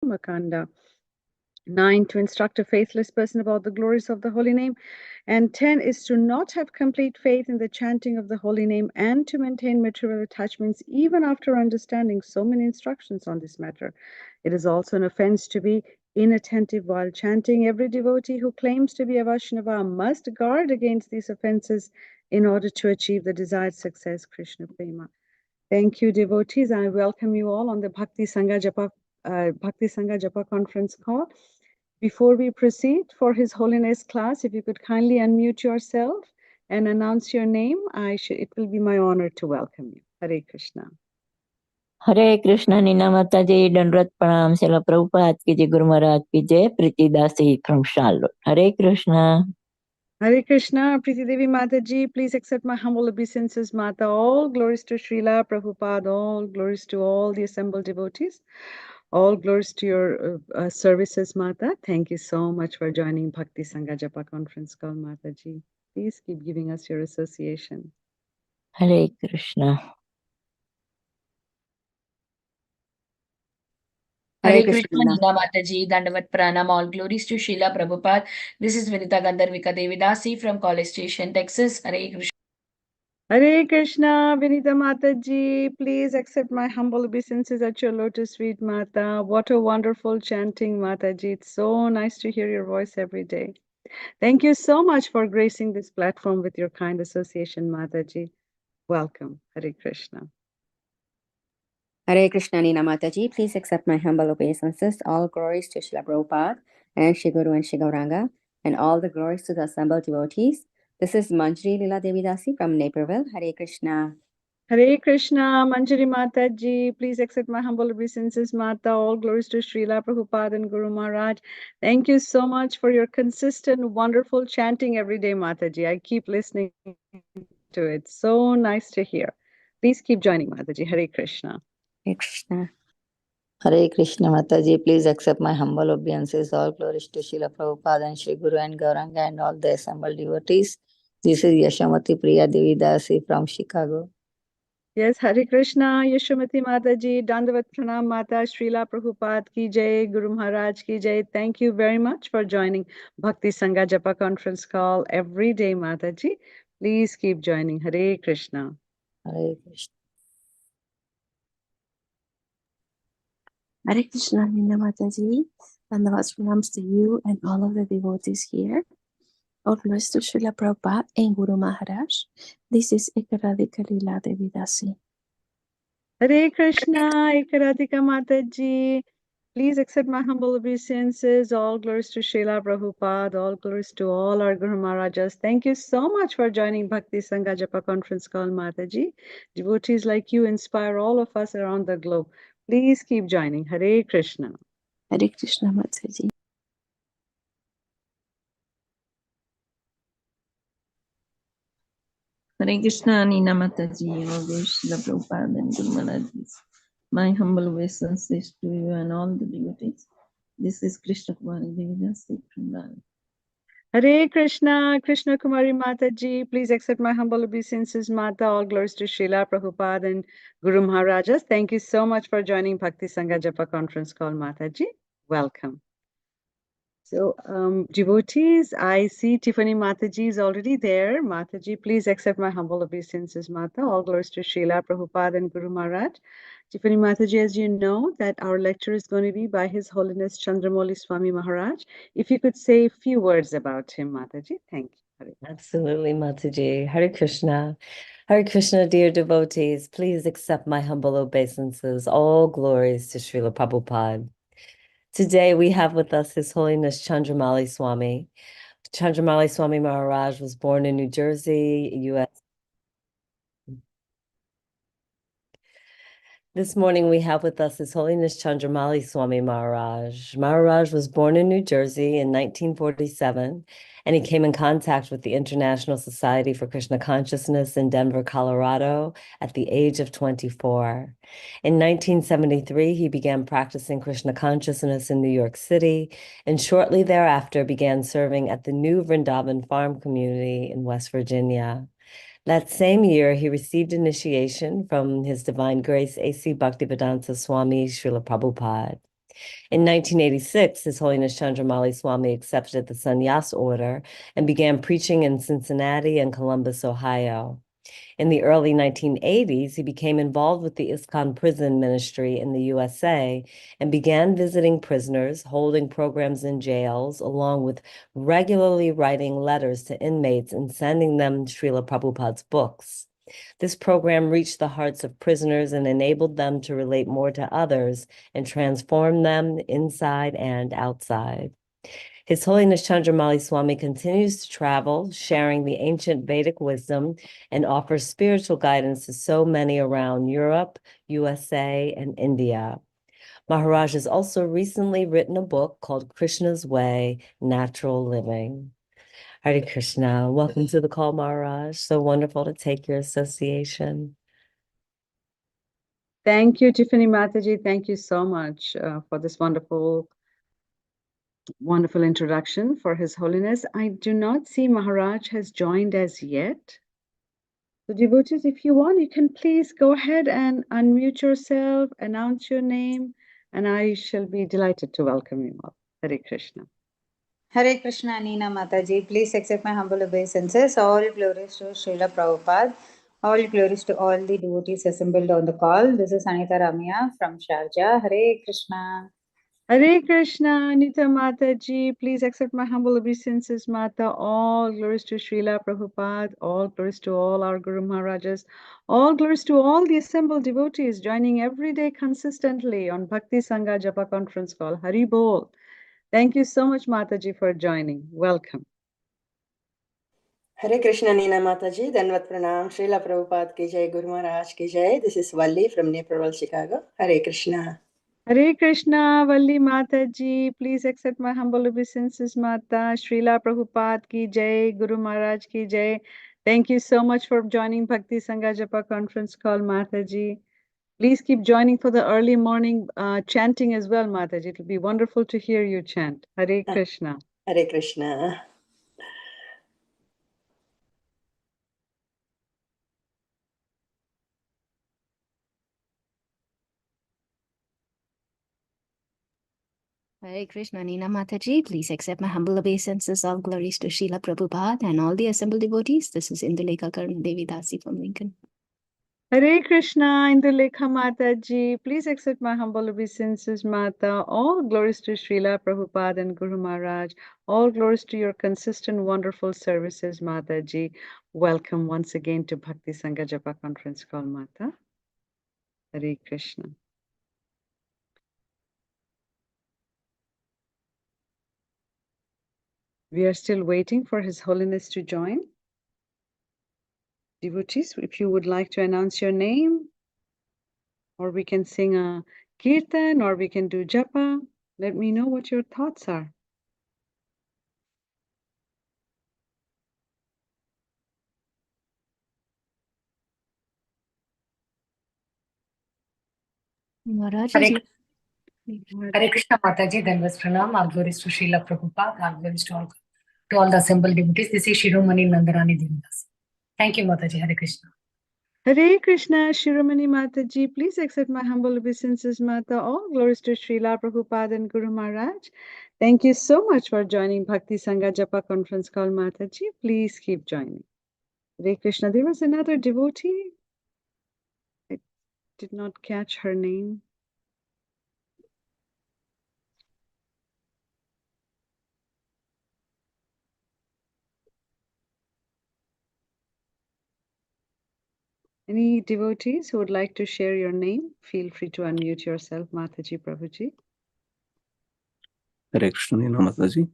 Karmakanda. 9, to instruct a faithless person about the glories of the holy name. And 10 is to not have complete faith in the chanting of the holy name and to maintain material attachments even after understanding so many instructions on this matter. It is also an offense to be inattentive while chanting. Every devotee who claims to be a Vaishnava must guard against these offenses in order to achieve the desired success, Krishna Prema. Thank you, devotees. I welcome you all on the Bhakti Sangha Japa conference call. Before we proceed for His Holiness class, if you could kindly unmute yourself and announce your name, it will be my honor to welcome you. Hare Krishna. हरे कृष्ण नीना माता जी दंडवत प्रणाम शिला प्रभुपाद की जय गुरु महाराज की जय प्रीति दासी from Charlotte Hare Krishna Hare Krishna, Preeti Devi Mataji, please accept my humble obeisances, Mata. All glories to Srila Prabhupada, all glories to all the assembled devotees, all glories to your services, Mata. Thank you so much for joining Bhakti Sangha Japa conference call, Mataji. Please keep giving us your association. Hare Krishna Hare Krishna, Nina Mataji, Dandavat Pranam, all glories to Srila Prabhupada. This is Vinita Gandharvika Devidasi from College Station, Texas. Hare Krishna. Hare Krishna, Vinita Mataji, please accept my humble obeisances at your lotus feet, Mata. What a wonderful chanting, Mataji. It's so nice to hear your voice every day. Thank you so much for gracing this platform with your kind association, Mataji. Welcome, Hare Krishna. Hare Krishna, Nina Mataji, please accept my humble obeisances. All glories to Srila Prabhupada and Shri Guru and Shri Gauranga, and all the glories to the assembled devotees. This is Manjari Lila Devidasi from Naperville. Hare Krishna. Hare Krishna, Manjari Mataji, please accept my humble obeisances, Mata. All glories to Srila Prabhupada and Guru Maharaj. Thank you so much for your consistent, wonderful chanting every day, Mataji. I keep listening to it. So nice to hear. Please keep joining, Mataji. Hare Krishna. Hare Krishna. Hare Krishna Mataji, please accept my humble obeisances. All glories to Srila Prabhupada and Shri Guru and Gauranga and all the assembled devotees. This is Yashamati Priya Devidasi from Chicago. Yes, Hare Krishna, Yashomati Mataji, Dandavat Pranam Mata, Srila Prabhupada ki jai, Guru Maharaj ki jai. Thank you very much for joining Bhakti Sangha Japa conference call every day, Mataji. Please keep joining. Hare Krishna. Hare Krishna. Hare Krishna, Nina Mataji, and the pranams to you and all of the devotees here. All glories to Srila Prabhupada and Guru Maharaj. This is Ekaradika Lila Devidasi. Hare Krishna, Ekaradika Mataji. Please accept my humble obeisances. All glories to Srila Prabhupada. All glories to all our Guru Maharajas. Thank you so much for joining Bhakti Sangha Japa conference call, Mataji. Devotees like you inspire all of us around the globe. Please keep joining. Hare Krishna. Hare Krishna, Mataji. Hare Krishna, Nina Mataji, all glories to the Prabhupada and Guru Maharaj. My humble obeisances to you and all the devotees. This is Krishna Kumari Devidasi from Bali. Hare Krishna, Krishna Kumari Mataji. Please accept my humble obeisances, Mata. All glories to Srila Prabhupada and Guru Maharajas. Thank you so much for joining Bhakti Sangha Japa conference call, Mataji. Welcome. So, devotees, I see Tiffany Mataji is already there. Mataji, please accept my humble obeisances, Mata. All glories to Srila Prabhupada and Guru Maharaj. Tiffany Mataji, as you know, that our lecture is going to be by His Holiness Candramauli Swami Maharaj. If you could say a few words about him, Mataji, thank you. Hare. Absolutely, Mataji. Hare Krishna. Hare Krishna, dear devotees, please accept my humble obeisances. All glories to Srila Prabhupada. Today we have with us His Holiness Candramauli Swami. Candramauli Swami Maharaj was born in New Jersey, U.S. This morning we have with us His Holiness Candramauli Swami Maharaj. Maharaj was born in New Jersey in 1947, and he came in contact with the International Society for Krishna Consciousness in Denver, Colorado at the age of 24. In 1973, he began practicing Krishna consciousness in New York City, and shortly thereafter began serving at the New Vrindavan Farm Community in West Virginia. That same year, he received initiation from His Divine Grace A.C. Bhaktivedanta Swami Srila Prabhupada. In 1986, His Holiness Candramauli Swami accepted the sannyas order and began preaching in Cincinnati and Columbus, Ohio. In the early 1980s, he became involved with the ISKCON prison ministry in the USA and began visiting prisoners, holding programs in jails, along with regularly writing letters to inmates and sending them Srila Prabhupada's books. This program reached the hearts of prisoners and enabled them to relate more to others and transform them inside and outside. His Holiness Chandramauli Swami continues to travel, sharing the ancient Vedic wisdom and offers spiritual guidance to so many around Europe, USA, and India. Maharaj has also recently written a book called Krishna's Way, Natural Living. Hare Krishna. Welcome to the call, Maharaj. So wonderful to take your association. Thank you, Tiffany Mataji. Thank you so much for this wonderful introduction for His Holiness. I do not see Maharaj has joined as yet. So devotees, if you want, you can please go ahead and unmute yourself, announce your name, and I shall be delighted to welcome you all. Hare Krishna. Hare Krishna, Nina Mataji. Please accept my humble obeisances. All glories to Srila Prabhupada. All glories to all the devotees assembled on the call. This is Anita Ramya from Sharjah. Hare Krishna. Hare Krishna, Anita Mataji. Please accept my humble obeisances, Mata. All glories to Srila Prabhupada. All glories to all our Guru Maharajas. All glories to all the assembled devotees joining every day consistently on Bhakti Sangha Japa conference call. Hari Bol. Thank you so much, Mataji, for joining. Welcome. Hare Krishna, Nina Mataji. Danvat Pranam. Srila Prabhupada ki jai, Guru Maharaj ki jai. This is Valli from Naperville, Chicago. Hare Krishna. Hare Krishna, Valli Mataji. Please accept my humble obeisances, Mata. Srila Prabhupada ki jai, Guru Maharaj ki jai. Thank you so much for joining Bhakti Sangha Japa conference call, Mataji. Please keep joining for the early morning chanting as well, Mataji. It will be wonderful to hear you chant. Hare Krishna. Hare Krishna. Hare Krishna, Nina Mataji. Please accept my humble obeisances. All glories to Srila Prabhupada and all the assembled devotees. This is Indulekha Karna Devi Dasi from Lincoln. Hare Krishna, Indulekha Mataji. Please accept my humble obeisances, Mata. All glories to Srila Prabhupada and Guru Maharaj. All glories to your consistent, wonderful services, Mataji. Welcome once again to Bhakti Sangha Japa conference call, Mata. Hare Krishna. We are still waiting for His Holiness to join. Devotees, if you would like to announce your name, or we can sing a kirtan, or we can do japa, let me know what your thoughts are. Maharaj Hare, is Hare Krishna Mataji, Dhanwas Pranam, all glories to Srila Prabhupada, all glories to all the assembled devotees. This is Shiromani Nandarani Devidas. Thank you, Mataji. Hare Krishna. Hare Krishna, Shiromani Mataji. Please accept my humble obeisances, Mata. All glories to Srila Prabhupada and Guru Maharaj. Thank you so much for joining Bhakti Sangha Japa conference call, Mataji. Please keep joining. Hare Krishna. There was another devotee. I did not catch her name. Any devotees who would like to share your name, feel free to unmute yourself, Mataji, Prabhuji. Hare Krishna, Nina Mataji.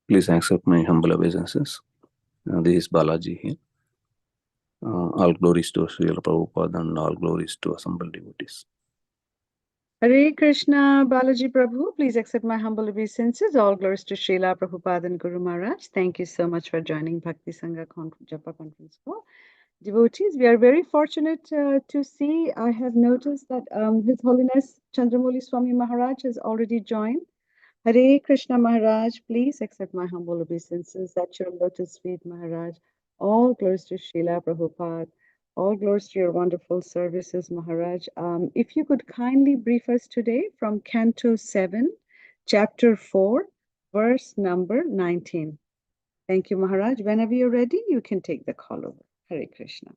Please accept my humble obeisances. This is Balaji here. All glories to Srila Prabhupada and all glories to assembled devotees. Hare Krishna, Balaji Prabhu. Please accept my humble obeisances. All glories to Srila Prabhupada and Guru Maharaj. Thank you so much for joining Bhakti Sangha Japa conference call. Devotees, we are very fortunate to see. I have noticed that His Holiness Candramauli Swami Maharaj has already joined. Hare Krishna Maharaj, please accept my humble obeisances at your lotus feet, Maharaj. All glories to Srila Prabhupada. All glories to your wonderful services, Maharaj. If you could kindly brief us today from Canto 7, Chapter 4, verse number 19. Thank you, Maharaj. Whenever you're ready, you can take the call over. Hare Krishna.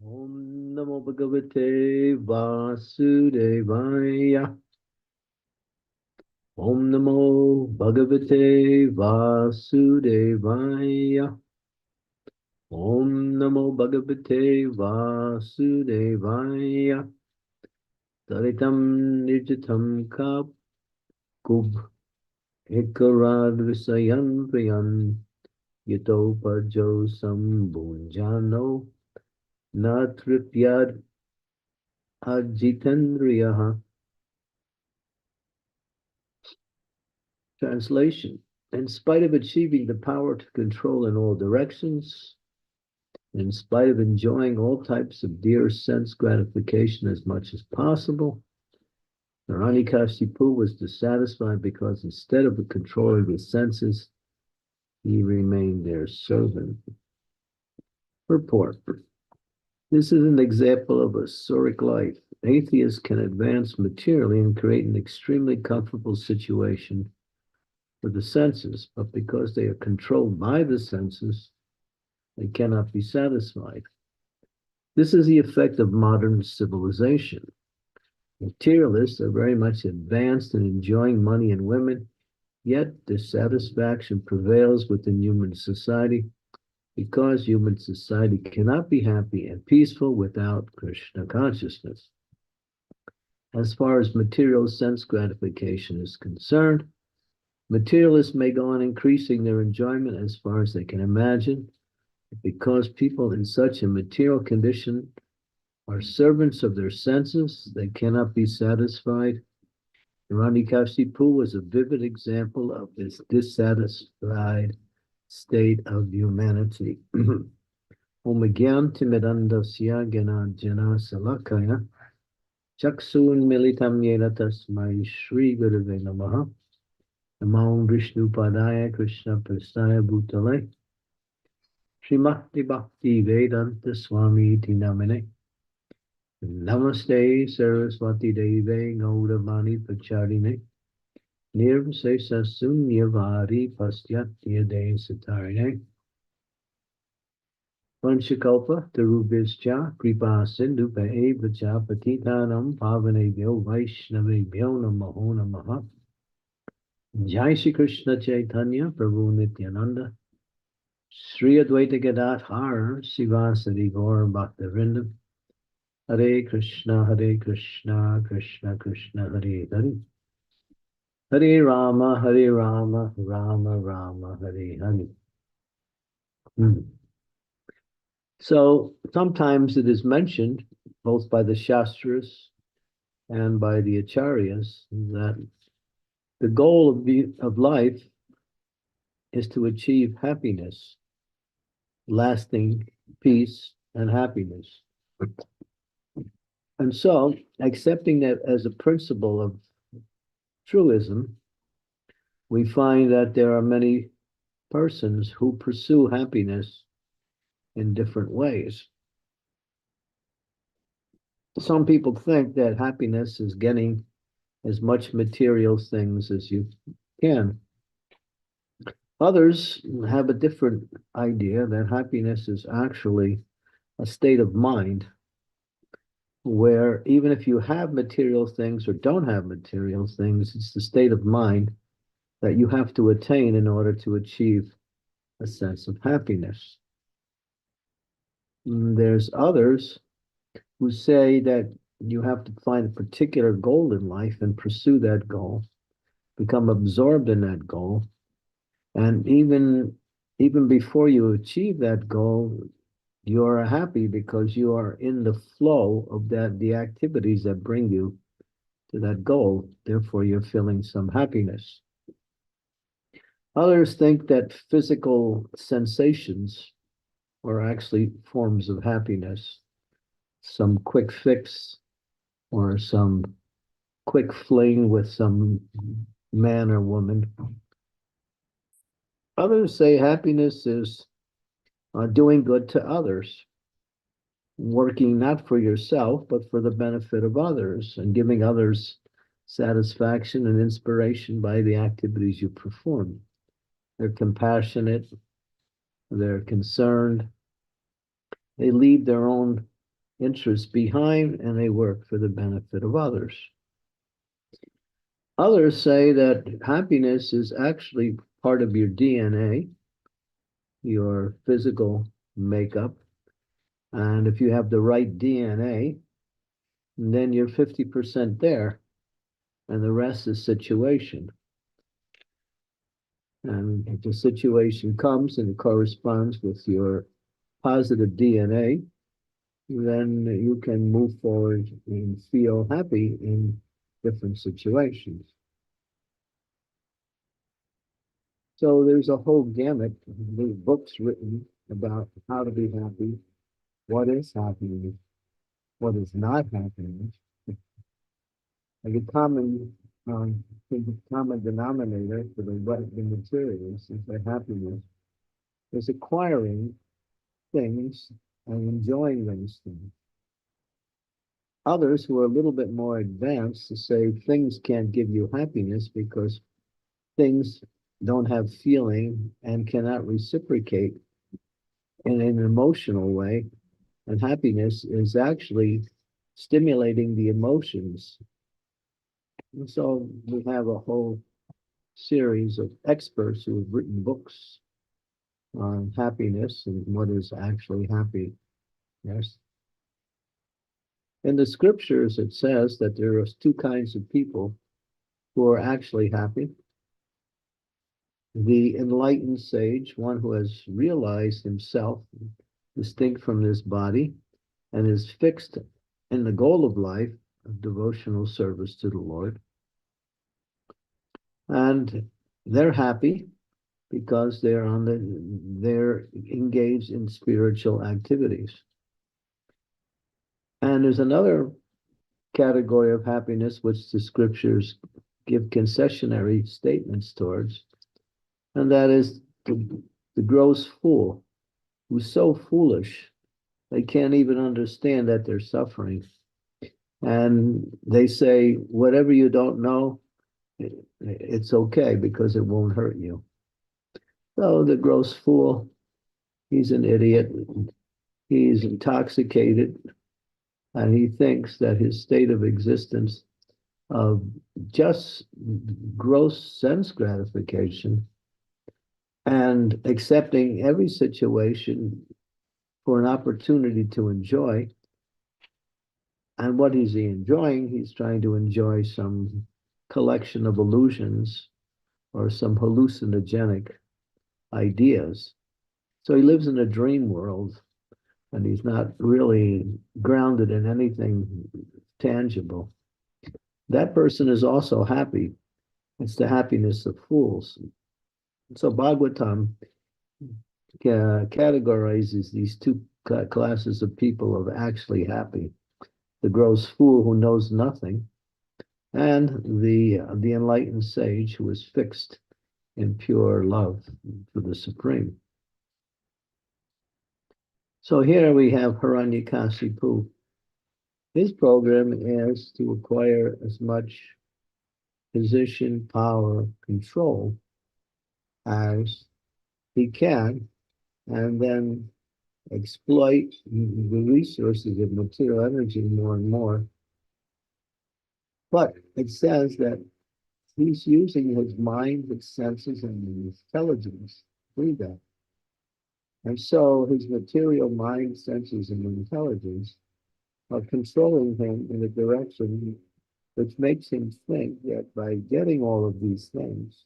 Om Namo Bhagavate Vasudevaya. Om Namo Bhagavate Vasudevaya. Om Namo Bhagavate Vasudevaya. Taritam Nirjitam Kap Kub Ekarad Visayan Priyan Yato Pajo Sambunjano Natripyad Ajitandriyaha. Translation: in spite of achieving the power to control in all directions, in spite of enjoying all types of dear sense gratification as much as possible, Hiranyakashipu was dissatisfied because instead of controlling the senses, he remained their servant. Purport: this is an example of a Suric life. Atheists can advance materially and create an extremely comfortable situation for the senses, but because they are controlled by the senses, they cannot be satisfied. This is the effect of modern civilization. Materialists are very much advanced in enjoying money and women, yet dissatisfaction prevails within human society because human society cannot be happy and peaceful without Krishna consciousness. As far as material sense gratification is concerned, materialists may go on increasing their enjoyment as far as they can imagine, because people in such a material condition are servants of their senses, they cannot be satisfied. Hiranyakashipu was a vivid example of this dissatisfied state of humanity. Om Gyan Timidandasya Gyananjana Salakaya Chaksun Militam Yena Tasmai Shri Gurave Namaha. Namo Vishnu Padaya Krishna Prasthaya Bhutale Srimati Bhakti Vedanta Swami Iti Namine Namaste Saraswati Deve Gaudavani Pacharine Nirvasesa Sunyavari Pastyatya De Satarine Vanchakalpa Tarubhischa Kripa Sindhupa Evacha Patitanam Pavanebhyo Vaishnavebhyo Namaho Namaha. Jai Shri Krishna Chaitanya Prabhu Nityananda Sri Advaita Gadadhar Sivasadi Gaur Bhaktivinoda Hare Krishna Krishna Krishna Hare Hare Hare Rama Rama Rama Hare Hare. So sometimes it is mentioned both by the Shastras and by the Acharyas that the goal of life is to achieve happiness, lasting peace and happiness. And so, accepting that as a principle of truism, we find that there are many persons who pursue happiness in different ways. Some people think that happiness is getting as much material things as you can. Others have a different idea that happiness is actually a state of mind where even if you have material things or don't have material things, it's the state of mind that you have to attain in order to achieve a sense of happiness. And there's others who say that you have to find a particular goal in life and pursue that goal, become absorbed in that goal, and even before you achieve that goal, you are happy because you are in the flow of the activities that bring you to that goal. Therefore, you're feeling some happiness. Others think that physical sensations are actually forms of happiness. Some quick fix or some quick fling with some man or woman Others say happiness is doing good to others, working not for yourself, but for the benefit of others, and giving others satisfaction and inspiration by the activities you perform. They're compassionate, they're concerned, they leave their own interests behind, and they work for the benefit of others. Others say that happiness is actually part of your DNA, your physical makeup. And if you have the right DNA, then you're 50% there, and the rest is situation. And if the situation comes and it corresponds with your positive DNA, then you can move forward and feel happy in different situations. So there's a whole gamut. There's books written about how to be happy, what is happiness, what is not happiness. Like a common denominator for the materials is that happiness is acquiring things and enjoying those things. Others who are a little bit more advanced to say things can't give you happiness because things don't have feeling and cannot reciprocate in an emotional way. And happiness is actually stimulating the emotions. And so we have a whole series of experts who have written books on happiness and what is actually happy. Yes. In the scriptures, it says that there are two kinds of people who are actually happy. The enlightened sage, one who has realized himself distinct from this body and is fixed in the goal of life of devotional service to the Lord. And they're happy because they're engaged in spiritual activities. And there's another category of happiness which the scriptures give concessionary statements towards, and that is the gross fool, who's so foolish they can't even understand that they're suffering. And they say, whatever you don't know, it's okay because it won't hurt you. So the gross fool, he's an idiot, he's intoxicated, and he thinks that his state of existence of just gross sense gratification and accepting every situation for an opportunity to enjoy. And what is he enjoying? He's trying to enjoy some collection of illusions or some hallucinogenic ideas. So he lives in a dream world, and he's not really grounded in anything tangible. That person is also happy. It's the happiness of fools. So Bhagavatam categorizes these two classes of people of actually happy: the gross fool who knows nothing, and the enlightened sage who is fixed in pure love for the Supreme. So here we have Hiranyakasipu. His program is to acquire as much position, power, control as he can, and then exploit the resources of material energy more and more. But it says that he's using his mind, his senses, and his intelligence to do that. And so his material mind, senses, and intelligence are controlling him in a direction which makes him think that by getting all of these things,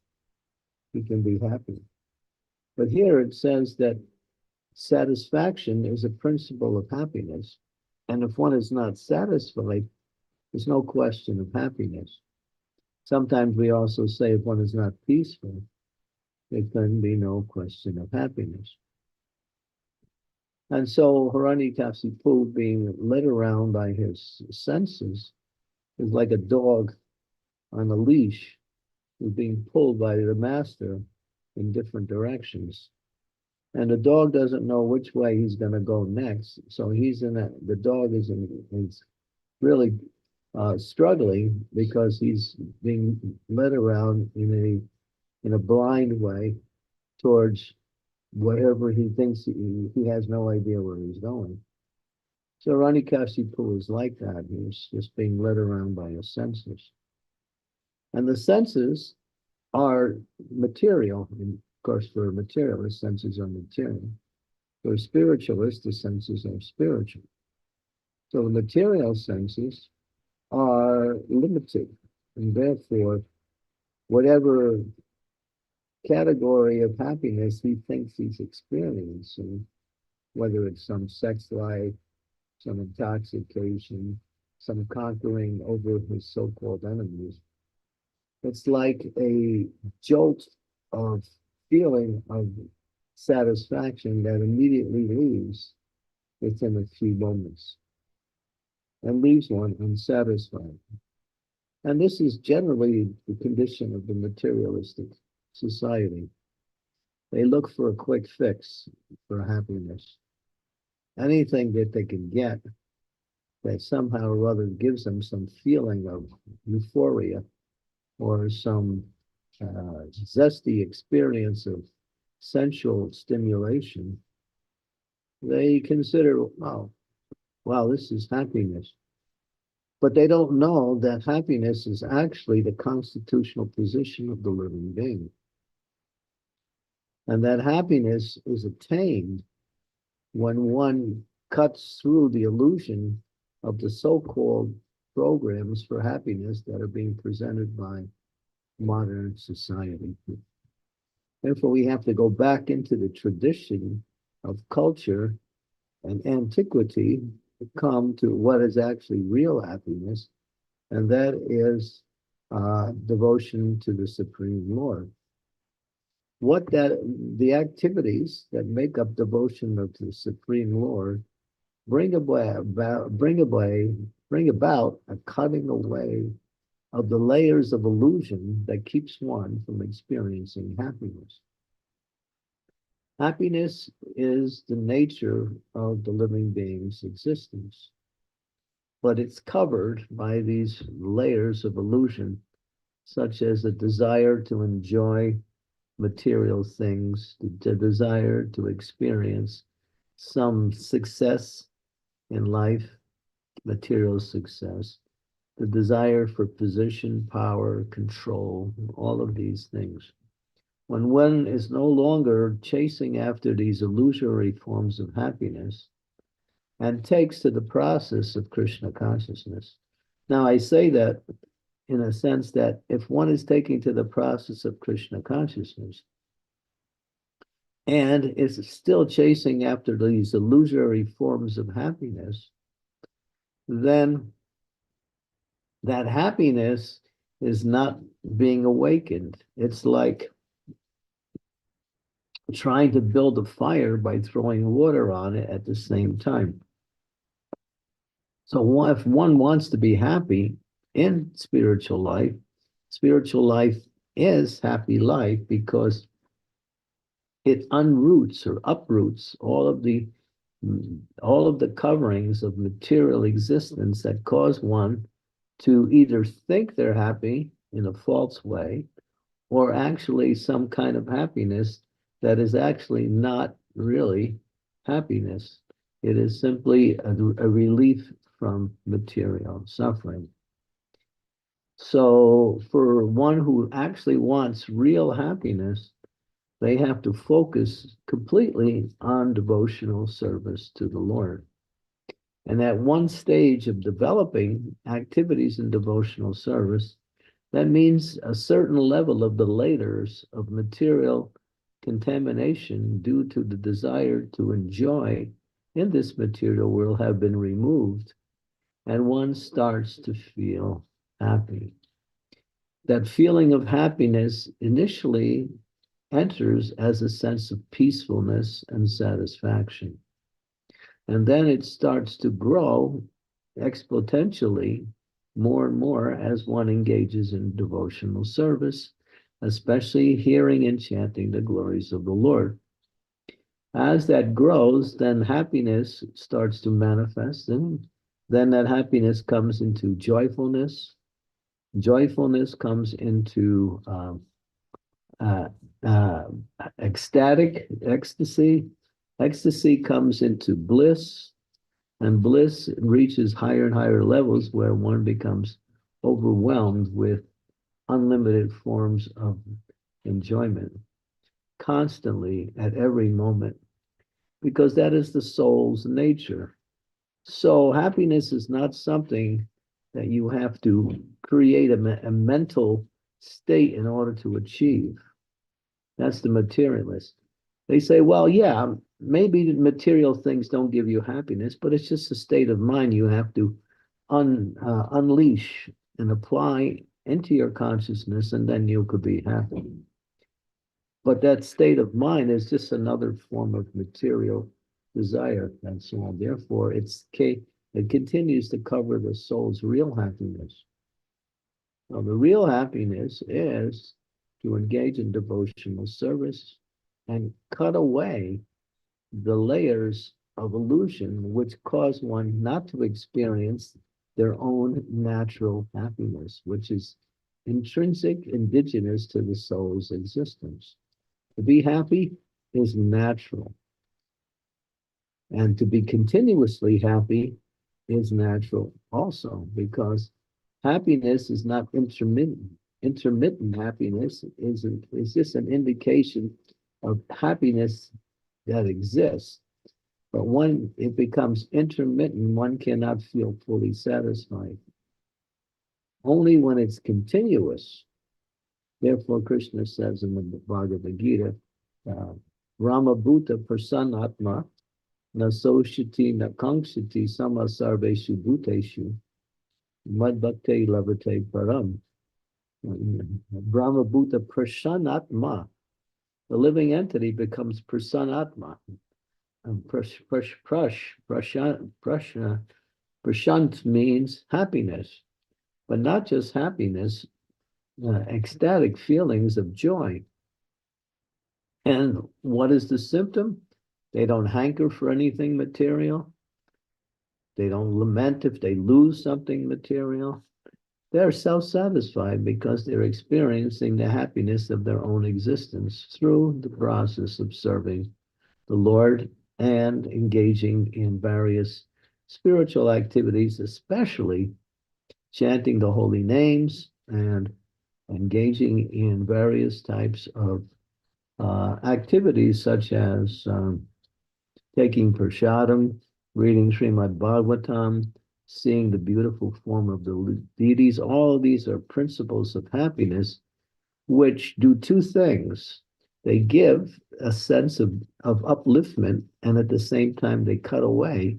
he can be happy. But here it says that satisfaction is a principle of happiness. And if one is not satisfied, there's no question of happiness. Sometimes we also say if one is not peaceful, there can be no question of happiness. And so Hiranyakasipu, being led around by his senses, is like a dog on a leash who's being pulled by the master in different directions. And the dog doesn't know which way he's going to go next. So the dog is really struggling because he's being led around in a blind way towards whatever he thinks. He has no idea where he's going. So Ranikasipu is like that. He's just being led around by his senses. And the senses are material. And of course, for a materialist, senses are material. For a spiritualist, the senses are spiritual. So the material senses are limited. And therefore, whatever category of happiness he thinks he's experiencing, whether it's some sex life, some intoxication, some conquering over his so-called enemies, it's like a jolt of feeling of satisfaction that immediately leaves within a few moments and leaves one unsatisfied. And this is generally the condition of the materialistic society. They look for a quick fix for happiness. Anything that they can get that somehow or other gives them some feeling of euphoria or some zesty experience of sensual stimulation, they consider, oh, wow, this is happiness. But they don't know that happiness is actually the constitutional position of the living being. And that happiness is attained when one cuts through the illusion of the so-called programs for happiness that are being presented by modern society. Therefore, we have to go back into the tradition of culture and antiquity to come to what is actually real happiness, and that is devotion to the Supreme Lord. The activities that make up devotion of the Supreme Lord bring about a cutting away of the layers of illusion that keeps one from experiencing happiness. Happiness is the nature of the living being's existence, but it's covered by these layers of illusion, such as the desire to enjoy material things, the desire to experience some success in life, material success, the desire for position, power, control, all of these things. When one is no longer chasing after these illusory forms of happiness and takes to the process of Krishna consciousness. Now, I say that in a sense that if one is taking to the process of Krishna consciousness and is still chasing after these illusory forms of happiness, then that happiness is not being awakened. It's like trying to build a fire by throwing water on it at the same time. So if one wants to be happy in spiritual life is happy life because it unroots or uproots all of the coverings of material existence that cause one to either think they're happy in a false way or actually some kind of happiness that is actually not really happiness. It is simply a relief from material suffering. So for one who actually wants real happiness, they have to focus completely on devotional service to the Lord. And at one stage of developing activities in devotional service, that means a certain level of the layers of material contamination due to the desire to enjoy in this material world have been removed, and one starts to feel happy. That feeling of happiness initially enters as a sense of peacefulness and satisfaction. And then it starts to grow exponentially more and more as one engages in devotional service especially hearing and chanting the glories of the Lord. As that grows, then happiness starts to manifest, and then that happiness comes into joyfulness. Joyfulness comes into ecstatic ecstasy. Ecstasy comes into bliss, and bliss reaches higher and higher levels where one becomes overwhelmed with unlimited forms of enjoyment constantly at every moment, because that is the soul's nature. So happiness is not something that you have to create a mental state in order to achieve. That's the materialist. They say, well, yeah, maybe the material things don't give you happiness, but it's just a state of mind you have to unleash and apply into your consciousness, and then you could be happy. But that state of mind is just another form of material desire and so on. Therefore, it continues to cover the soul's real happiness. Now, the real happiness is to engage in devotional service and cut away the layers of illusion which cause one not to experience their own natural happiness, which is intrinsic, indigenous to the soul's existence. To be happy is natural. And to be continuously happy is natural also, because happiness is not intermittent. Intermittent happiness is just an indication of happiness that exists. But when it becomes intermittent, one cannot feel fully satisfied. Only when it's continuous. Therefore, Krishna says in the Bhagavad Gita, Rama Bhuta Prasanatma na soshiti na kankshiti sama sarveshu bhuteshu mad bhakte lavate param. Brahma Bhuta Prasanatma, the living entity becomes Prasanatma. Prashant means happiness, but not just happiness, ecstatic feelings of joy. And what is the symptom? They don't hanker for anything material. They don't lament if they lose something material. They're self-satisfied because they're experiencing the happiness of their own existence through the process of serving the Lord and engaging in various spiritual activities, especially chanting the holy names and engaging in various types of activities such as taking prasadam, reading Srimad Bhagavatam, seeing the beautiful form of the deities. All of these are principles of happiness which do two things. They give a sense of upliftment, and at the same time they cut away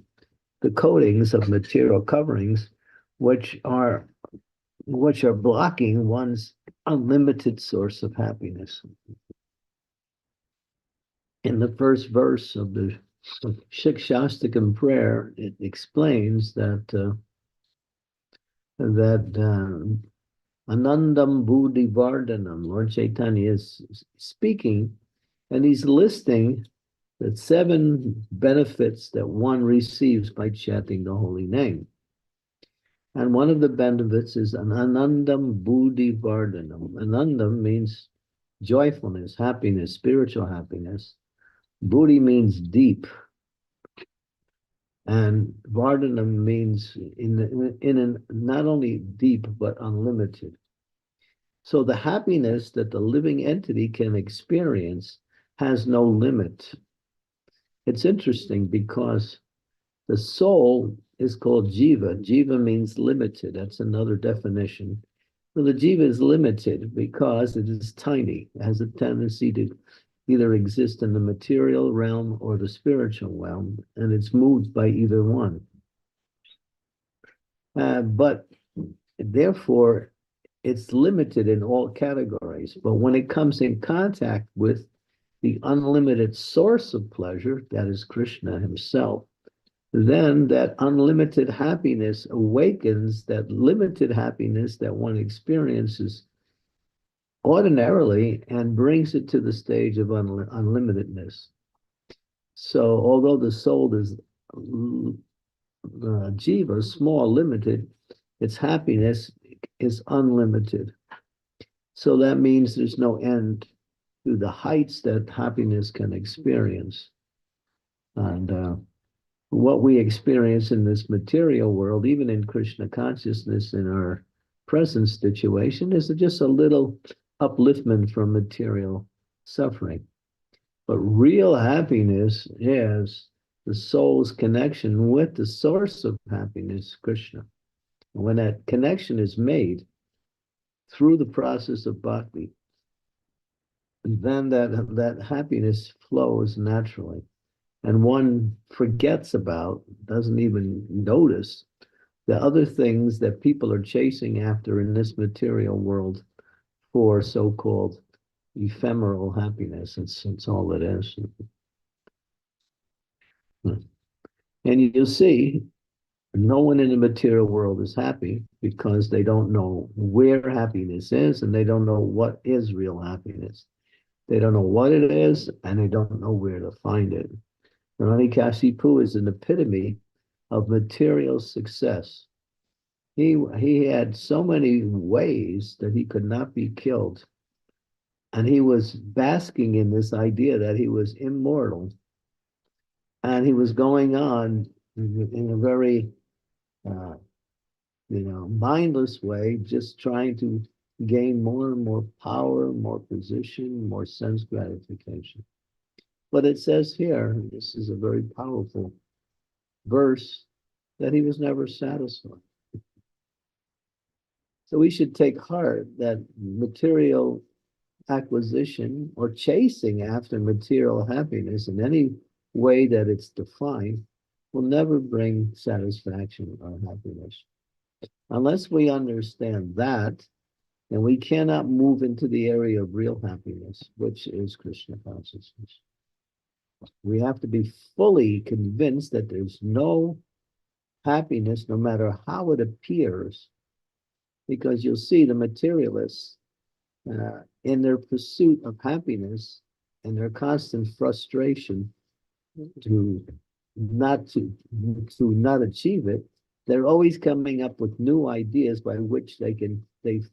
the coatings of material coverings which are blocking one's unlimited source of happiness. In the first verse of the Shikshastakam prayer, it explains that Anandam Buddhi Vardhanam, Lord Chaitanya is speaking, and he's listing the 7 benefits that one receives by chanting the holy name. And one of the benefits is an Anandam Buddhi Vardhanam. Anandam means joyfulness, happiness, spiritual happiness. Buddhi means deep. And Vardhanam means not only deep, but unlimited. So the happiness that the living entity can experience has no limit. It's interesting because the soul is called jiva. Jiva means limited. That's another definition. So the jiva is limited because it is tiny. It has a tendency to either exist in the material realm or the spiritual realm, and it's moved by either one. But therefore, it's limited in all categories. But when it comes in contact with the unlimited source of pleasure, that is Krishna himself, then that unlimited happiness awakens. That limited happiness that one experiences ordinarily and brings it to the stage of unlimitedness. So although the soul is jiva, small, limited, its happiness is unlimited. So that means there's no end to the heights that happiness can experience. And what we experience in this material world, even in Krishna consciousness in our present situation, is just a little upliftment from material suffering. But real happiness is the soul's connection with the source of happiness, Krishna. And when that connection is made through the process of bhakti, then that happiness flows naturally. And one forgets about, doesn't even notice the other things that people are chasing after in this material world for so-called ephemeral happiness. It's all it is. And you'll see, no one in the material world is happy because they don't know where happiness is and they don't know what is real happiness. They don't know what it is and they don't know where to find it. Hiranyakashipu is an epitome of material success. He had so many ways that he could not be killed. And he was basking in this idea that he was immortal. And he was going on in a very, mindless way, just trying to gain more and more power, more position, more sense gratification. But it says here, this is a very powerful verse, that he was never satisfied. So we should take heart that material acquisition or chasing after material happiness in any way that it's defined will never bring satisfaction or happiness. Unless we understand that, then we cannot move into the area of real happiness, which is Krishna consciousness. We have to be fully convinced that there's no happiness, no matter how it appears, because you'll see the materialists in their pursuit of happiness and their constant frustration to not achieve it, they're always coming up with new ideas by which they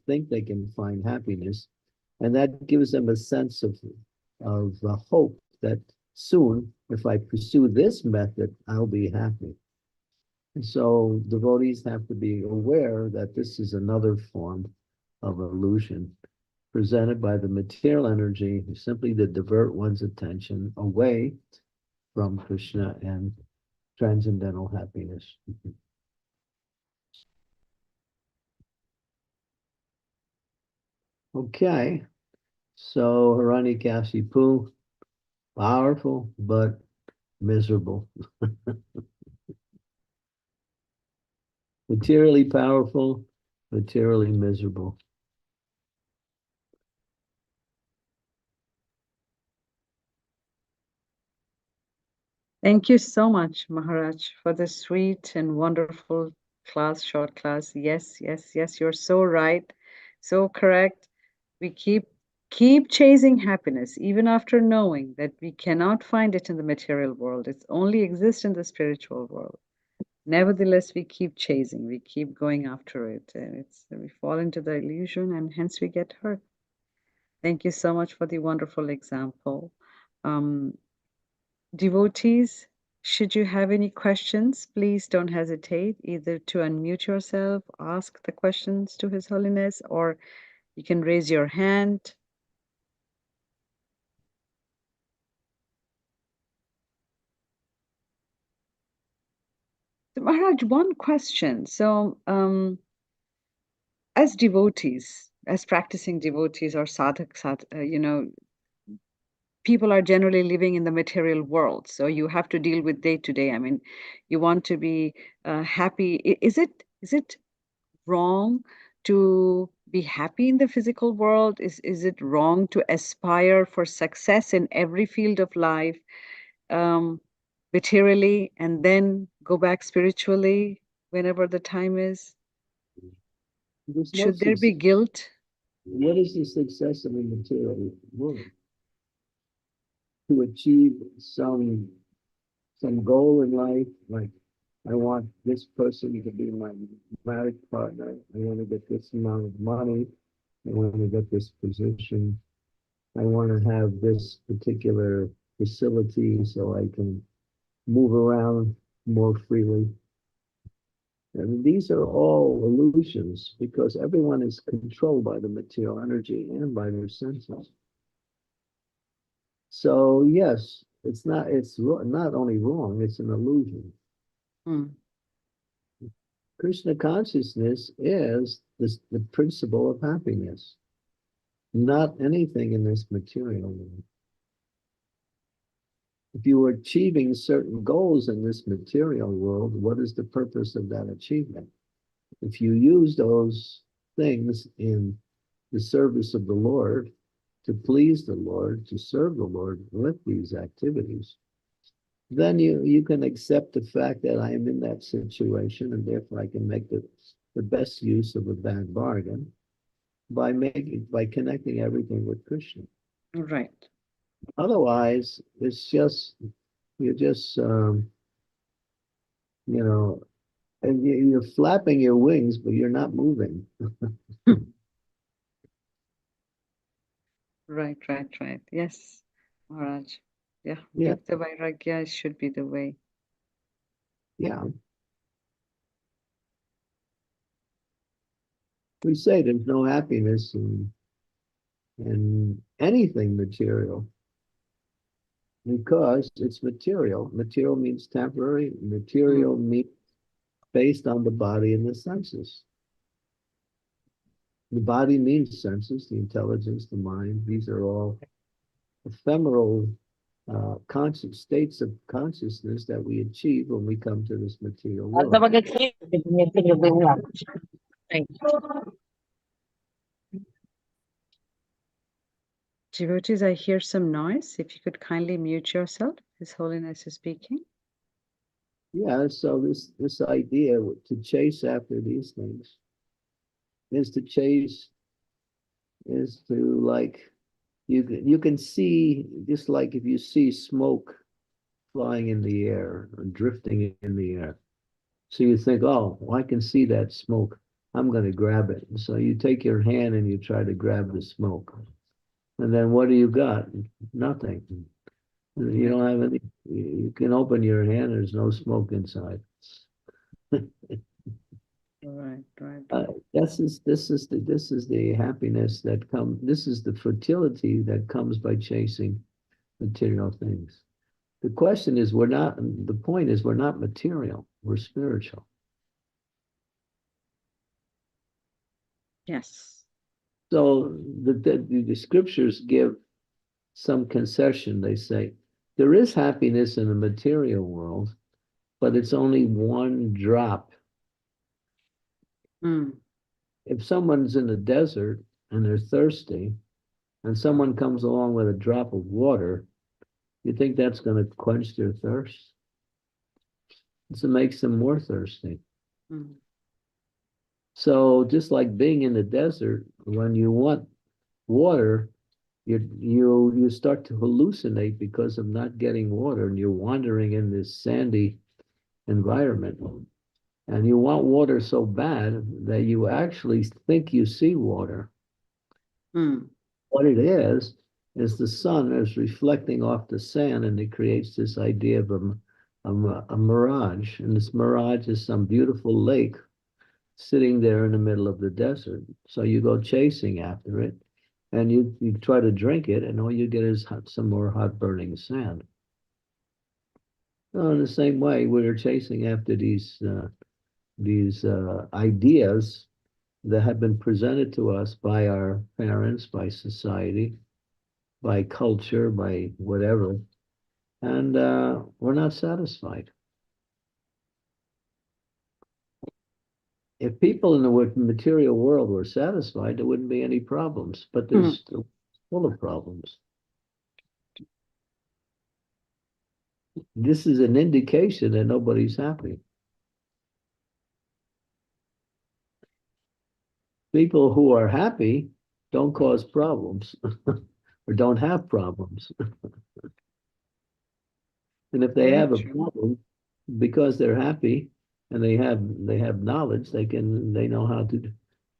think they can find happiness, and that gives them a sense of hope that soon, if I pursue this method, I'll be happy. And so devotees have to be aware that this is another form of illusion presented by the material energy simply to divert one's attention away from Krishna and transcendental happiness. Okay, so Hiranyakashipu, powerful but miserable. Materially powerful, materially miserable. Thank you so much, Maharaj, for the sweet and wonderful class, short class. Yes, yes, yes, you're so right, so correct. We keep chasing happiness, even after knowing that we cannot find it in the material world. It only exists in the spiritual world. Nevertheless, we keep chasing, we keep going after it. And we fall into the illusion and hence we get hurt. Thank you so much for the wonderful example. Devotees, should you have any questions, please don't hesitate either to unmute yourself, ask the questions to His Holiness, or you can raise your hand. So, Maharaj, one question. So, as devotees, as practicing devotees or sadhaks, people are generally living in the material world, so you have to deal with day to day. I mean, you want to be happy. Is it wrong to be happy in the physical world? Is it wrong to aspire for success in every field of life, materially, and then go back spiritually whenever the time is? Should there be guilt? what is the success of a material world? To achieve some goal in life, like I want this person to be my marriage partner. I want to get this amount of money. I want to get this position. I want to have this particular facility so I can move around more freely. And these are all illusions because everyone is controlled by the material energy and by their senses. So yes, it's not only wrong, it's an illusion. Krishna consciousness is the principle of happiness, not anything in this material world. If you are achieving certain goals in this material world, what is the purpose of that achievement? If you use those things in the service of the Lord, to please the Lord, to serve the Lord with these activities, then you can accept the fact that I am in that situation and therefore I can make the best use of a bad bargain by connecting everything with Krishna. Right. Otherwise, it's just you're just you know, and you're flapping your wings, but you're not moving. Right. Yes, Maharaj. Yeah, Yeah. Yukta Vairagya should be the way. Yeah. We say there's no happiness in anything material because it's material. Material means temporary. Material means based on the body and the senses. The body means senses, the intelligence, the mind. These are all ephemeral conscious states of consciousness that we achieve when we come to this material world. Devotees, I hear some noise. If you could kindly mute yourself. His Holiness is speaking. Yeah, so this idea to chase after these things is to like you can see, just like if you see smoke flying in the air or drifting in the air. So you think, oh, well, I can see that smoke. I'm going to grab it. And so you take your hand and you try to grab the smoke. And then what do you got? Nothing. You don't have any. You can open your hand. There's no smoke inside. Right. This is the happiness that comes. This is the fertility that comes by chasing material things. The question is, the point is, we're not material. We're spiritual. Yes. So the scriptures give some concession. They say there is happiness in the material world, but it's only one drop. If someone's in the desert and they're thirsty, and someone comes along with a drop of water, you think that's going to quench their thirst? It makes them more thirsty. So just like being in the desert, when you want water, you start to hallucinate because of not getting water, and you're wandering in this sandy environment. And you want water so bad that you actually think you see water. What it is the sun is reflecting off the sand, and it creates this idea of a mirage. And this mirage is some beautiful lake sitting there in the middle of the desert. So you go chasing after it, and you try to drink it, and all you get is some more hot burning sand. Well, in the same way, we're chasing after these ideas that have been presented to us by our parents, by society, by culture, by whatever, and we're not satisfied. If people in the material world were satisfied, there wouldn't be any problems, but there's still full of problems. This is an indication that nobody's happy. People who are happy don't cause problems or don't have problems. And if they Very have a true. problem, because they're happy and they have knowledge, they know how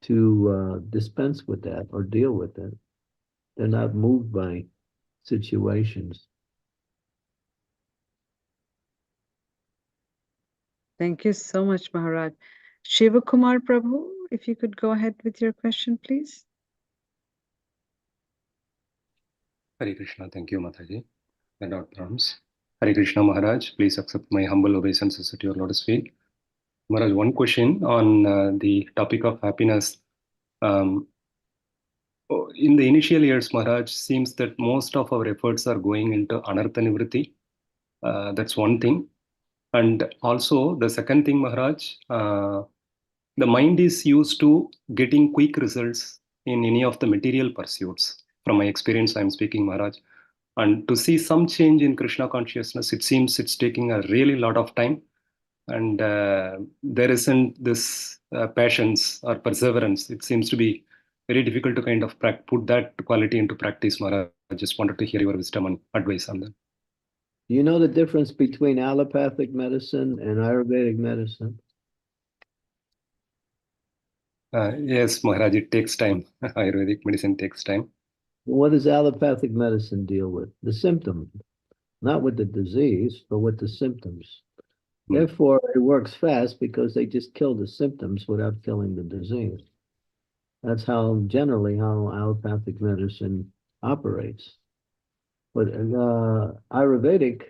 to dispense with that or deal with it. They're not moved by situations. Thank you so much, Maharaj. Shiva Kumar Prabhu, if you could go ahead with your question, please. Hare Krishna. Thank you, Mataji. Without problems. Hare Krishna, Maharaj. Please accept my humble obeisances at your lotus feet. Maharaj, one question on the topic of happiness. In the initial years, Maharaj, seems that most of our efforts are going into anartha nivritti. That's one thing. And also, the second thing, Maharaj, the mind is used to getting quick results in any of the material pursuits. From my experience, I'm speaking, Maharaj. And to see some change in Krishna consciousness, it seems it's taking a really lot of time. And there isn't this patience or perseverance. It seems to be very difficult to kind of put that quality into practice, Maharaj. I just wanted to hear your wisdom and advice on that. Do you know the difference between allopathic medicine and Ayurvedic medicine? Yes, Maharaj, it takes time. Ayurvedic medicine takes time. What does allopathic medicine deal with? The symptom, not with the disease, but with the symptoms. Therefore, it works fast because they just kill the symptoms without killing the disease. That's generally how allopathic medicine operates. But Ayurvedic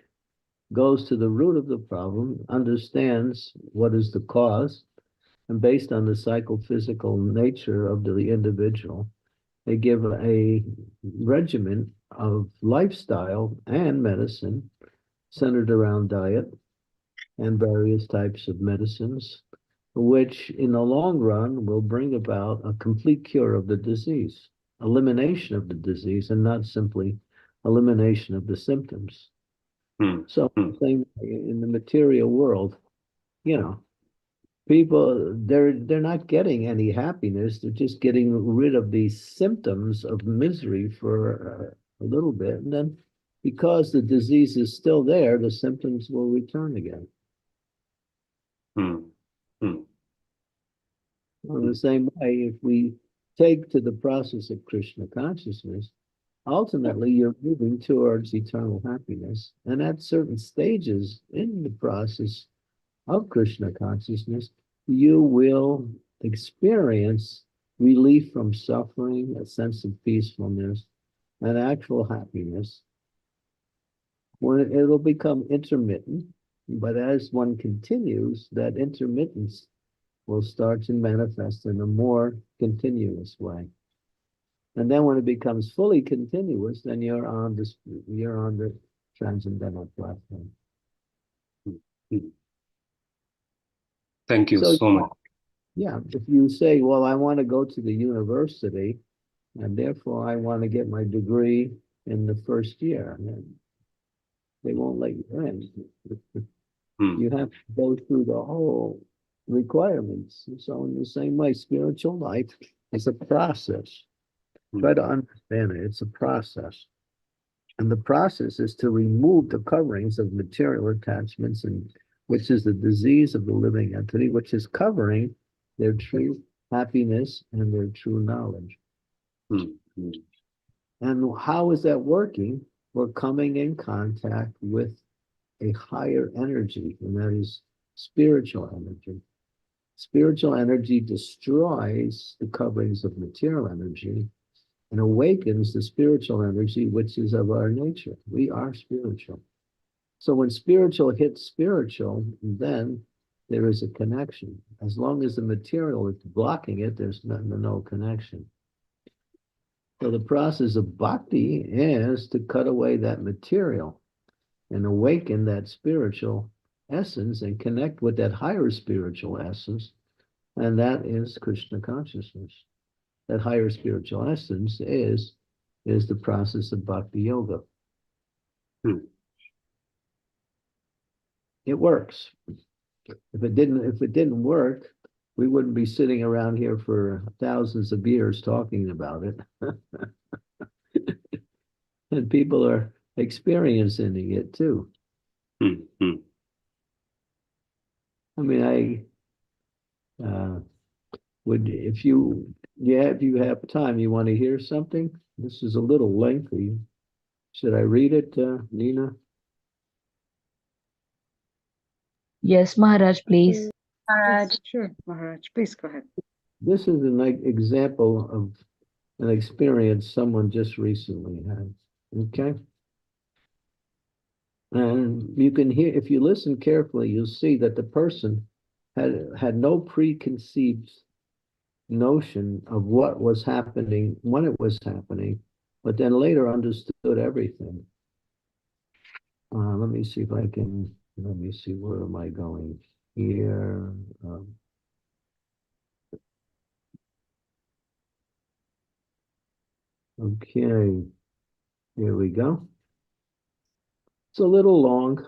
goes to the root of the problem, understands what is the cause, and based on the psychophysical nature of the individual, they give a regimen of lifestyle and medicine centered around diet and various types of medicines, which in the long run will bring about a complete cure of the disease, elimination of the disease, and not simply elimination of the symptoms. So same in the material world, people, they're not getting any happiness. They're just getting rid of these symptoms of misery for a little bit. And then because the disease is still there, the symptoms will return again. In the same way, if we take to the process of Krishna consciousness, ultimately you're moving towards eternal happiness. And at certain stages in the process of Krishna consciousness, you will experience relief from suffering, a sense of peacefulness, and actual happiness. When it'll become intermittent, but as one continues, that intermittence will start to manifest in a more continuous way. And then when it becomes fully continuous, then you're on the transcendental platform. Thank you so much. Yeah, if you say, well, I want to go to the university, and therefore I want to get my degree in the first year, then they won't let you in. You have to go through the whole requirements. So in the same way, spiritual life is a process. Try to understand it. It's a process. And the process is to remove the coverings of material attachments, and which is the disease of the living entity, which is covering their true happiness and their true knowledge. And how is that working? We're coming in contact with a higher energy, and that is spiritual energy. Spiritual energy destroys the coverings of material energy and awakens the spiritual energy, which is of our nature. We are spiritual. So when spiritual hits spiritual, then there is a connection. As long as the material is blocking it, there's no connection. So the process of bhakti is to cut away that material and awaken that spiritual essence and connect with that higher spiritual essence, and that is Krishna consciousness. That higher spiritual essence is the process of bhakti yoga. It works. If it didn't work, we wouldn't be sitting around here for thousands of years talking about it. And people are experiencing it too. Mm-hmm. I mean, would, if you have time, you want to hear something? This is a little lengthy. Should I read it, Nina? Yes, Maharaj, please. Yes, sure, Maharaj. Please go ahead. This is an example of an experience someone just recently had. Okay. And you can hear, if you listen carefully, you'll see that the person had no preconceived notion of what was happening when it was happening, but then later understood everything. Let me see if I can, let me see, where am I going here? Okay, here we go. It's a little long.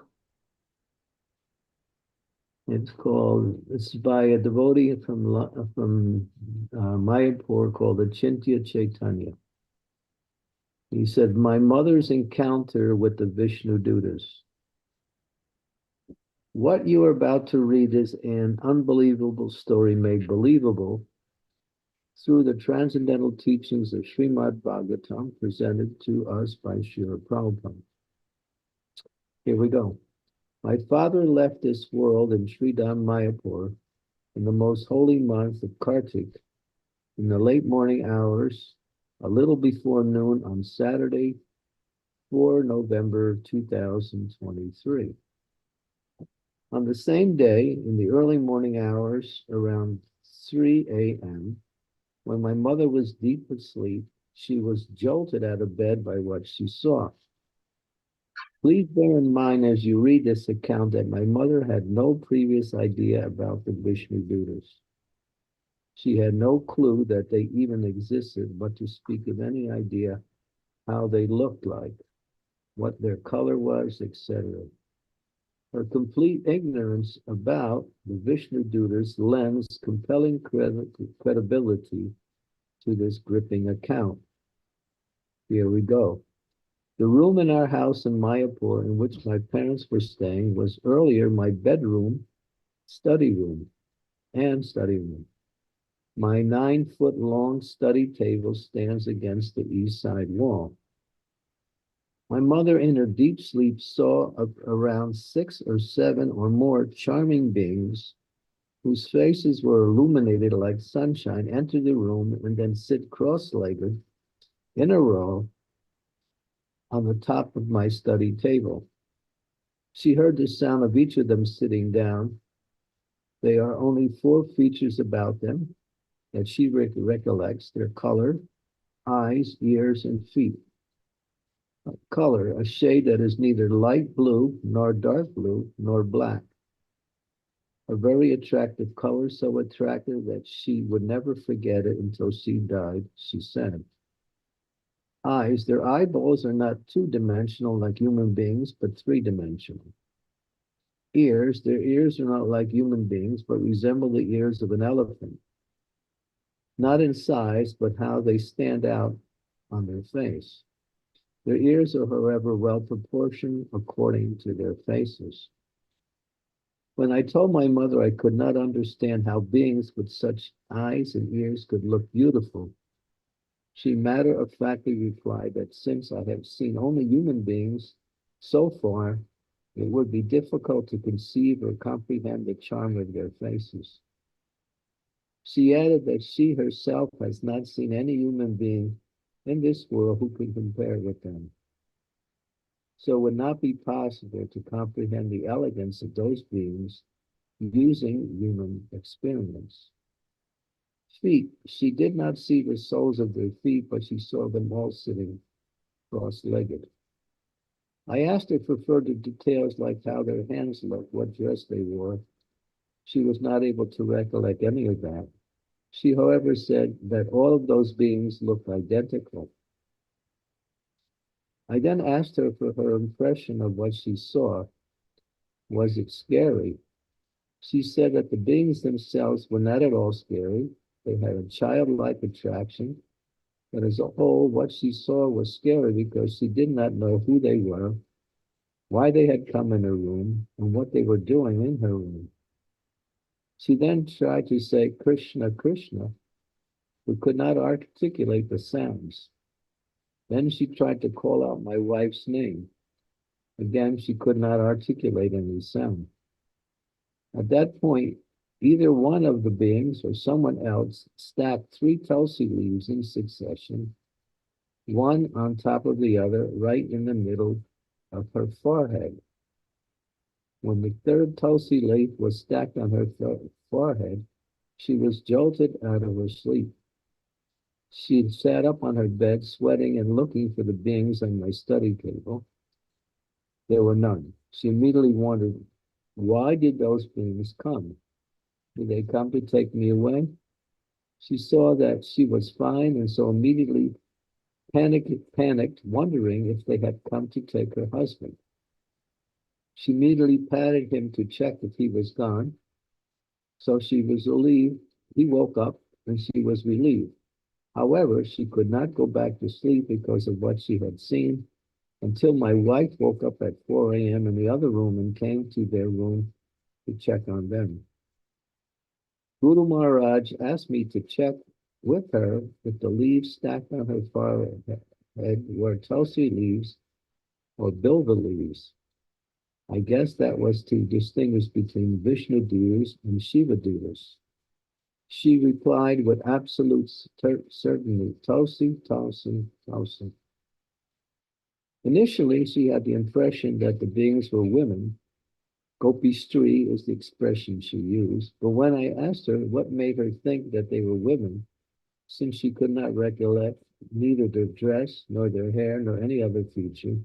It's by a devotee from Mayapur called Achintya Chaitanya. He said, my mother's encounter with the Vishnu Dutas. What you are about to read is an unbelievable story made believable through the transcendental teachings of Srimad Bhagavatam presented to us by Srila Prabhupada. Here we go. My father left this world in Sridham Mayapur in the most holy month of Kartik in the late morning hours, a little before noon on Saturday, 4 November 2023. On the same day, in the early morning hours, around 3 a.m., when my mother was deep asleep, she was jolted out of bed by what she saw. Please bear in mind as you read this account that my mother had no previous idea about the Vishnu Dutas. She had no clue that they even existed, but to speak of any idea how they looked like, what their color was, etc. Her complete ignorance about the Vishnu Dutas lends compelling credibility to this gripping account. Here we go. The room in our house in Mayapur in which my parents were staying was earlier my bedroom, study room. My 9-foot-long study table stands against the east side wall. My mother, in her deep sleep, saw around 6 or 7 or more charming beings whose faces were illuminated like sunshine enter the room and then sit cross-legged in a row on the top of my study table. She heard the sound of each of them sitting down. There are only 4 features about them that she recollects: their color, eyes, ears, and feet. Color, a shade that is neither light blue, nor dark blue, nor black. A very attractive color, so attractive that she would never forget it until she died, she said. Eyes, their eyeballs are not 2-dimensional like human beings, but 3-dimensional. Ears, their ears are not like human beings, but resemble the ears of an elephant. Not in size, but how they stand out on their face. Their ears are, however, well proportioned according to their faces. When I told my mother I could not understand how beings with such eyes and ears could look beautiful, she matter-of-factly replied that since I have seen only human beings so far, it would be difficult to conceive or comprehend the charm of their faces. She added that she herself has not seen any human being in this world who can compare with them. So it would not be possible to comprehend the elegance of those beings using human experience. Feet, she did not see the soles of their feet, but she saw them all sitting cross-legged. I asked her for further details like how their hands looked, what dress they wore. She was not able to recollect any of that. She, however, said that all of those beings looked identical. I then asked her for her impression of what she saw. Was it scary? She said that the beings themselves were not at all scary. They had a childlike attraction, but as a whole, what she saw was scary because she did not know who they were, why they had come in her room, and what they were doing in her room. She then tried to say Krishna, Krishna, but could not articulate the sounds. Then she tried to call out my wife's name. Again, she could not articulate any sound. At that point, either one of the beings or someone else stacked 3 tulsi leaves in succession, one on top of the other, right in the middle of her forehead. When the 3rd tulsi leaf was stacked on her forehead, she was jolted out of her sleep. She sat up on her bed, sweating and looking for the beings on my study table. There were none. She immediately wondered, why did those beings come? Did they come to take me away? She saw that she was fine and so immediately panicked, wondering if they had come to take her husband. She immediately patted him to check if he was gone. So she was relieved. He woke up and she was relieved. However, she could not go back to sleep because of what she had seen until my wife woke up at 4 a.m. in the other room and came to their room to check on them. Guru Maharaj asked me to check with her if the leaves stacked on her forehead were tulsi leaves or bilva leaves. I guess that was to distinguish between Vishnu Devas and Shiva Devas. She replied with absolute certainty, tulsi, tulsi, tulsi. Initially, she had the impression that the beings were women. Gopi Stri is the expression she used. But when I asked her what made her think that they were women, since she could not recollect neither their dress, nor their hair, nor any other feature,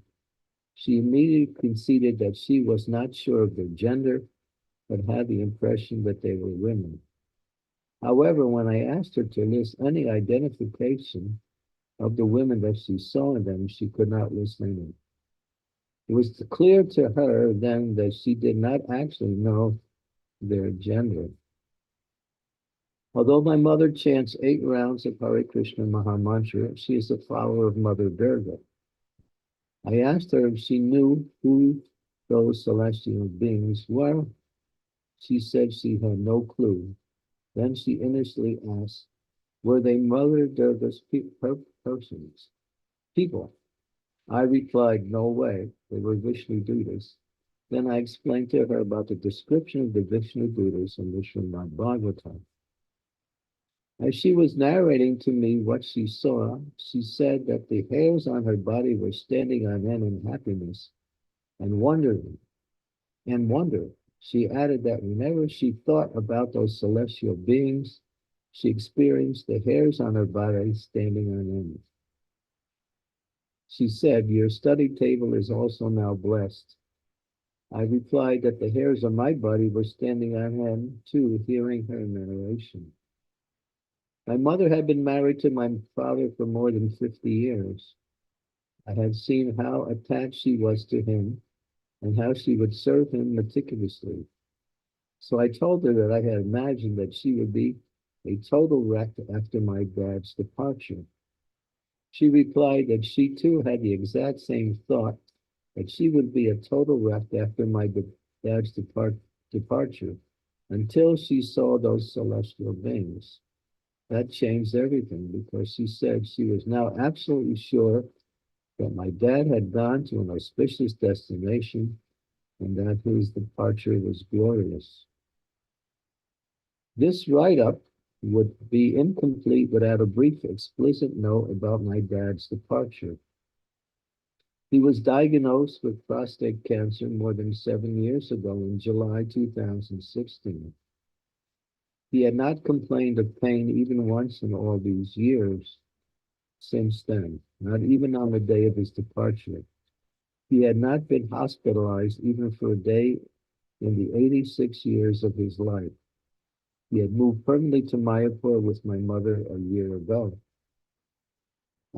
she immediately conceded that she was not sure of their gender, but had the impression that they were women. However, when I asked her to list any identification of the women that she saw in them, she could not list any. It was clear to her then that she did not actually know their gender. Although my mother chants 8 rounds of Hare Krishna Maha Mantra, she is a follower of Mother Durga. I asked her if she knew who those celestial beings were. She said she had no clue. Then she innocently asked, were they Mother Durga's persons, people? I replied, no way, they were Vishnu Dutas. Then I explained to her about the description of the Vishnu Dutas in the Srimad Bhagavatam. As she was narrating to me what she saw, she said that the hairs on her body were standing on end in happiness and wonder. She added that whenever she thought about those celestial beings, she experienced the hairs on her body standing on end. She said, your study table is also now blessed. I replied that the hairs on my body were standing on end too, hearing her narration. My mother had been married to my father for more than 50 years. I had seen how attached she was to him and how she would serve him meticulously. So I told her that I had imagined that she would be a total wreck after my dad's departure. She replied that she too had the exact same thought, that she would be a total wreck after my dad's departure until she saw those celestial beings. That changed everything because she said she was now absolutely sure that my dad had gone to an auspicious destination and that his departure was glorious. This write-up would be incomplete without a brief explicit note about my dad's departure. He was diagnosed with prostate cancer more than 7 years ago in July 2016. He had not complained of pain even once in all these years since then, not even on the day of his departure. He had not been hospitalized even for a day in the 86 years of his life. He had moved permanently to Mayapur with my mother a year ago.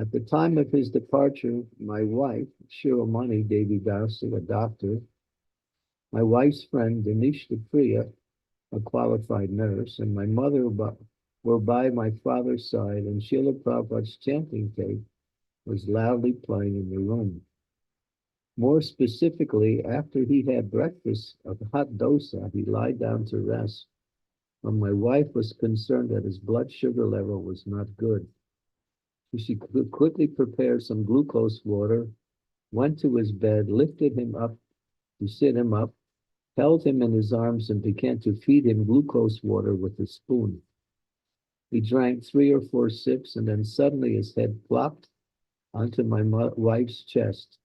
At the time of his departure, my wife, Shiromani Devi Dasi, a doctor, my wife's friend, Dinesh Priya, a qualified nurse, and my mother were by my father's side, and Srila Prabhupada's chanting tape was loudly playing in the room. More specifically, after he had breakfast of hot dosa, he lied down to rest. When my wife was concerned that his blood sugar level was not good, she quickly prepared some glucose water, went to his bed, lifted him up to sit him up, held him in his arms, and began to feed him glucose water with a spoon. He drank 3 or 4 sips, and then suddenly his head plopped onto my wife's chest.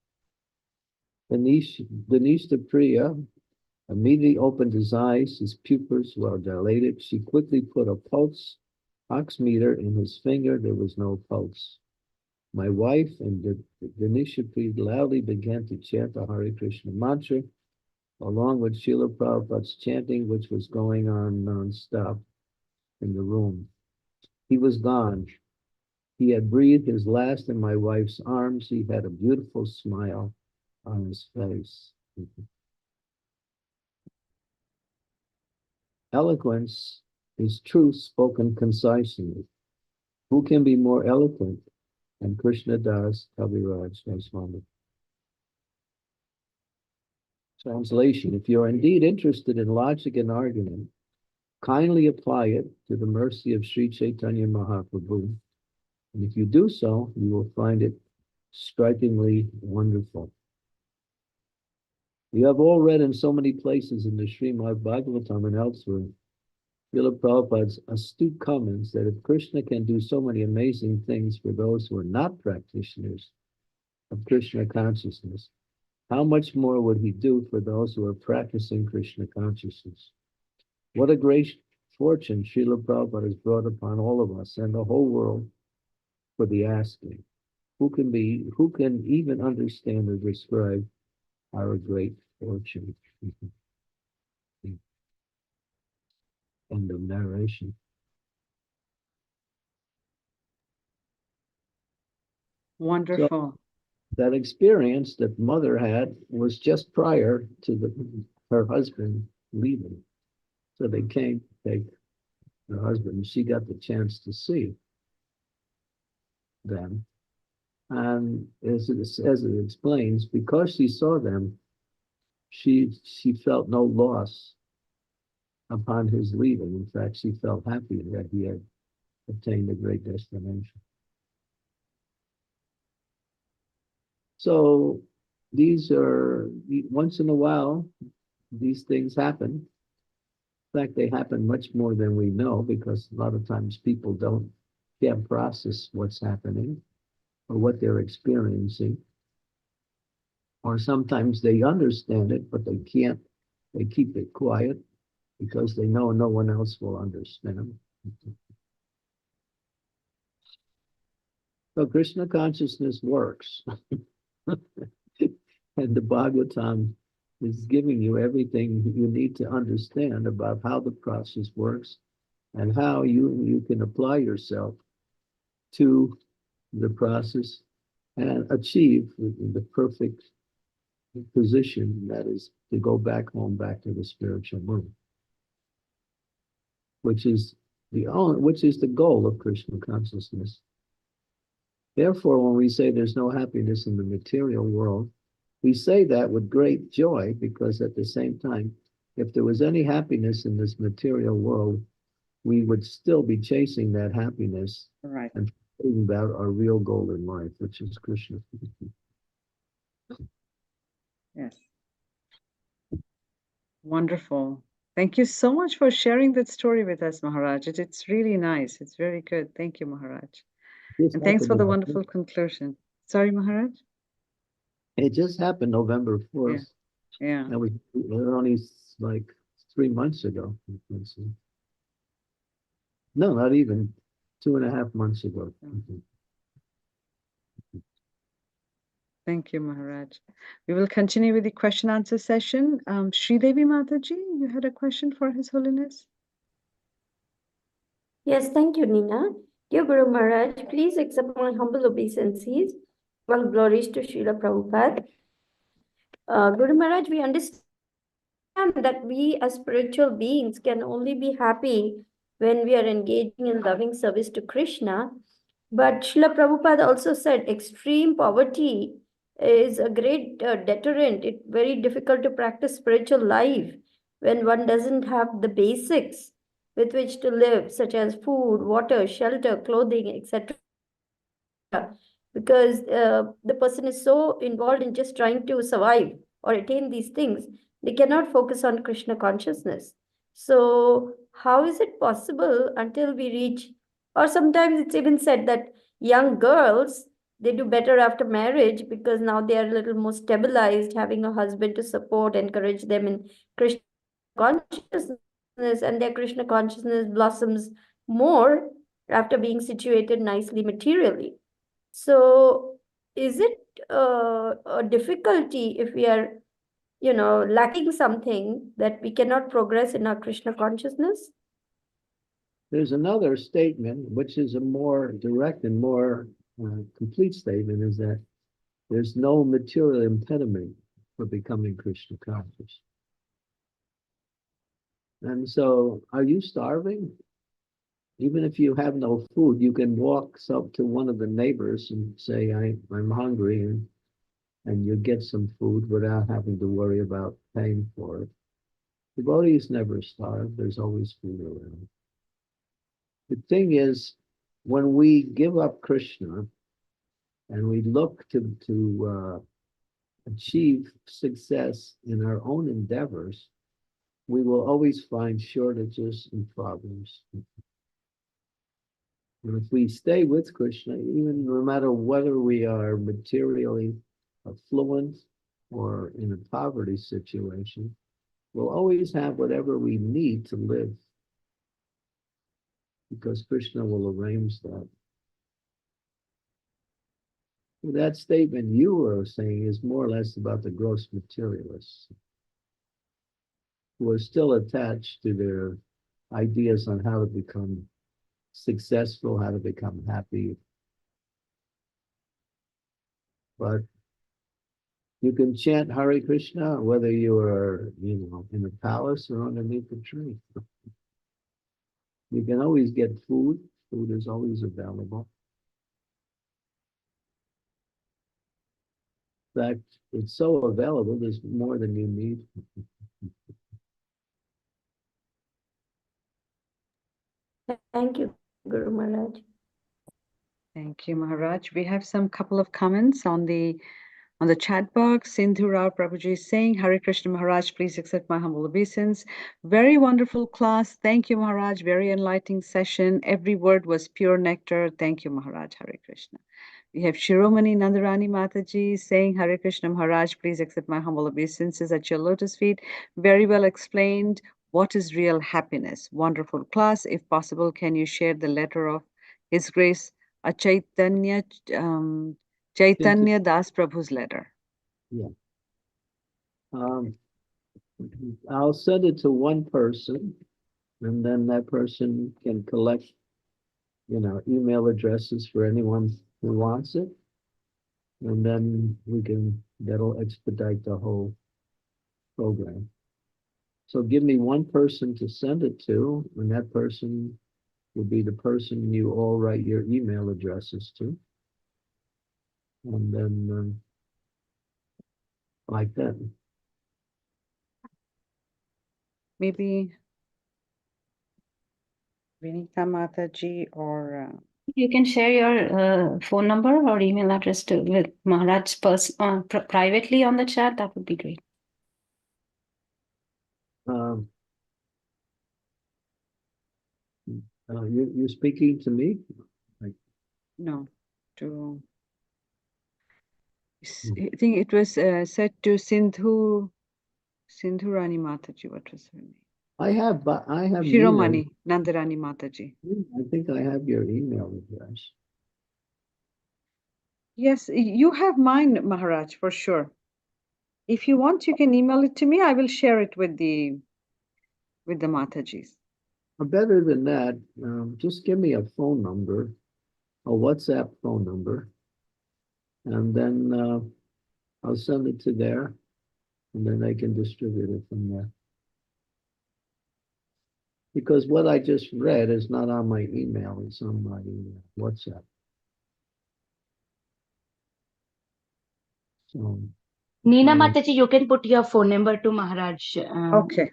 Dinesh Priya immediately opened his eyes. His pupils were dilated. She quickly put a pulse oximeter in his finger. There was no pulse. My wife and Dinesh Priya loudly began to chant the Hare Krishna mantra, along with Srila Prabhupada's chanting, which was going on non-stop in the room. He was gone. He had breathed his last in my wife's arms. He had a beautiful smile on his face. Eloquence is truth spoken concisely. Who can be more eloquent than Krishna Das Kaviraj Swami? Translation: if you are indeed interested in logic and argument, kindly apply it to the mercy of Sri Chaitanya Mahaprabhu. And if you do so, you will find it strikingly wonderful. You have all read in so many places in the Srimad Bhagavatam and elsewhere, Srila Prabhupada's astute comments that if Krishna can do so many amazing things for those who are not practitioners of Krishna consciousness, how much more would he do for those who are practicing Krishna consciousness? What a great fortune Srila Prabhupada has brought upon all of us and the whole world for the asking. Who can even understand or describe our great fortune? End of narration. Wonderful. So that experience that mother had was just prior to her husband leaving. So they came to take her husband, and she got the chance to see them. And as it explains, because she saw them, she felt no loss upon his leaving. In fact, she felt happy that he had obtained a great destination. So these are, once in a while, these things happen. In fact, they happen much more than we know, because a lot of times people can't process what's happening or what they're experiencing. Or sometimes they understand it, but they keep it quiet because they know no one else will understand. So Krishna consciousness works. And the Bhagavatam is giving you everything you need to understand about how the process works and how you can apply yourself to the process and achieve the perfect position, that is to go back home, back to the spiritual world, which is the goal of Krishna consciousness. Therefore, when we say there's no happiness in the material world, we say that with great joy, because at the same time, if there was any happiness in this material world, we would still be chasing that happiness, Right. and thinking about our real goal in life, which is Krishna. Yes. Wonderful. Thank you so much for sharing that story with us, Maharaj. It's really nice. It's very good. Thank you, Maharaj. And thanks for the wonderful conclusion. Sorry, Maharaj? It just happened November 4th. Yeah. That was only like 3 months ago. No, not even 2.5 months ago. Thank you, Maharaj. We will continue with the question answer session. Sridevi Mataji, you had a question for His Holiness? Yes, thank you, Nina. Dear Guru Maharaj, please accept my humble obeisances. All glories to Srila Prabhupada. Guru Maharaj, we understand that we as spiritual beings can only be happy when we are engaging in loving service to Krishna. But Srila Prabhupada also said extreme poverty is a great deterrent. It's very difficult to practice spiritual life when one doesn't have the basics with which to live, such as food, water, shelter, clothing, etc. Because the person is so involved in just trying to survive or attain these things, they cannot focus on Krishna consciousness. So, how is it possible until we reach, or sometimes it's even said that young girls, they do better after marriage because now they are a little more stabilized, having a husband to support, encourage them in Krishna consciousness, and their Krishna consciousness blossoms more after being situated nicely materially. So, is it a difficulty if we are, lacking something that we cannot progress in our Krishna consciousness? There's another statement, which is a more direct and more complete statement, is that there's no material impediment for becoming Krishna conscious. And so, are you starving? Even if you have no food, you can walk up to one of the neighbors and say, I'm hungry, and you get some food without having to worry about paying for it. Devotees never starve. There's always food around. The thing is, when we give up Krishna and we look to achieve success in our own endeavors, we will always find shortages and problems. And if we stay with Krishna, even no matter whether we are materially affluent or in a poverty situation, we'll always have whatever we need to live, because Krishna will arrange that. That statement you were saying is more or less about the gross materialists who are still attached to their ideas on how to become successful, how to become happy. But you can chant Hare Krishna whether you are, in a palace or underneath a tree. You can always get food. Food is always available. In fact, it's so available, there's more than you need. Thank you, Guru Maharaj. Thank you, Maharaj. We have some couple of comments on the chat box. Sindhu Rao Prabhuji is saying, Hare Krishna Maharaj, please accept my humble obeisance. Very wonderful class. Thank you, Maharaj. Very enlightening session. Every word was pure nectar. Thank you, Maharaj. Hare Krishna. We have Shiromani Nandarani Mataji saying, Hare Krishna Maharaj, please accept my humble obeisances at your lotus feet. Very well explained. What is real happiness? Wonderful class. If possible, can you share the letter of His Grace Chaitanya Das Prabhu's letter? Yeah. I'll send it to one person, and then that person can collect, email addresses for anyone who wants it. And then that'll expedite the whole program. So give me one person to send it to, and that person will be the person you all write your email addresses to. And then like that. Maybe Vinita Mataji or... You can share your phone number or email address with Maharaj privately on the chat. That would be great. You're speaking to me? No, to... I think it was said to Sindhu Rani Mataji. What was her name? I have Shiromani Nandarani Mataji. I think I have your email address. Yes, you have mine, Maharaj, for sure. If you want, you can email it to me. I will share it with the Matajis. Better than that, just give me a phone number, a WhatsApp phone number, and then I'll send it to there, and then they can distribute it from there. Because what I just read is not on my email, it's on my WhatsApp. So, Neena I- Mataji, you can put your phone number to Maharaj. Okay.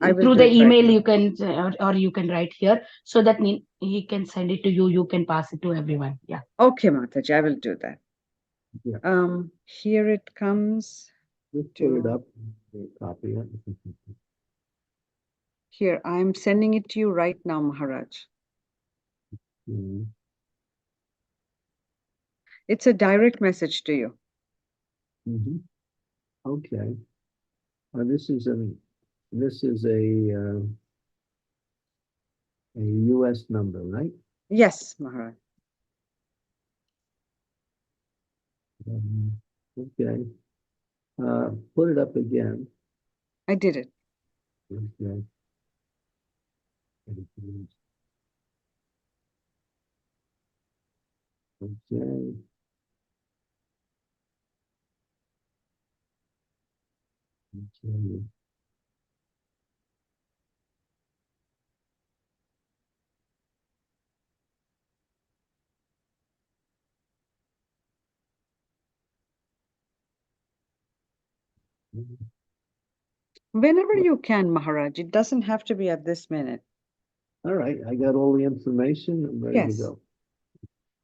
I will Through do the it right email, now. you can, or you can write here so that he can send it to you. You can pass it to everyone. Yeah. Okay, Mataji, I will do that. Yeah. Here it comes. Just put it up, copy it. Here, I'm sending it to you right now, Maharaj. Mhm. It's a direct message to you. Mhm. Okay. This is a US number, right? Yes, Maharaj. Okay. Put it up again. I did it. Okay. Okay. Okay. Whenever you can, Maharaj. It doesn't have to be at this minute. All right, I got all the information. I'm ready to Yes. go.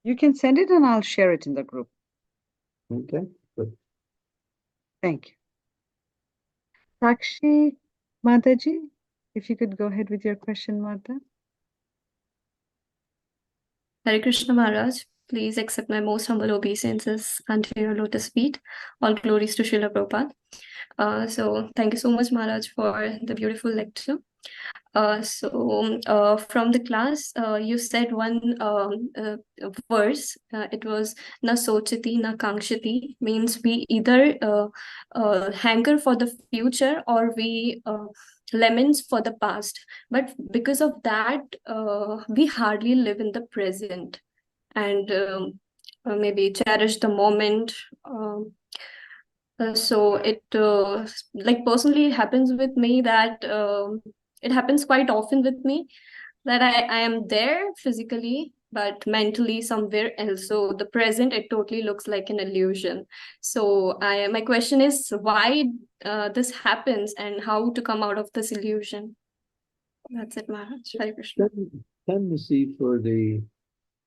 You can send it and I'll share it in the group. Okay, good. Thank you. Sakshi Mataji, if you could go ahead with your question, Mata. Hare Krishna Maharaj, please accept my most humble obeisances unto your lotus feet. All glories to Srila Prabhupada. So thank you so much, Maharaj, for the beautiful lecture. From the class, you said one verse. It was na sochati na kangshati, means we either hanker for the future or we laments for the past. But because of that, we hardly live in the present and maybe cherish the moment. So it like personally it happens with me that it happens quite often with me that I am there physically but mentally somewhere else. So the present, it totally looks like an illusion. So my question is why this happens and how to come out of this illusion. That's it, Maharaj. Hare Krishna. Tendency for the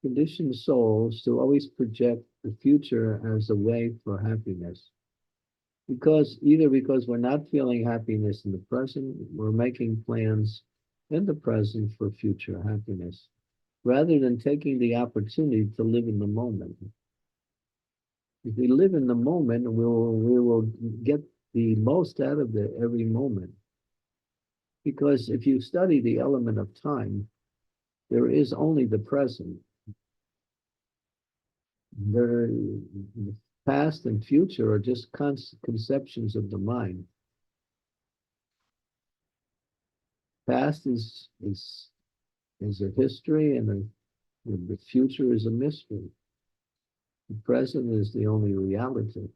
conditioned souls to always project the future as a way for happiness. Because we're not feeling happiness in the present, we're making plans in the present for future happiness, rather than taking the opportunity to live in the moment. If we live in the moment, we will get the most out of every moment. Because if you study the element of time, there is only the present. The past and future are just conceptions of the mind. Past is a history, and the future is a mystery. The present is the only reality.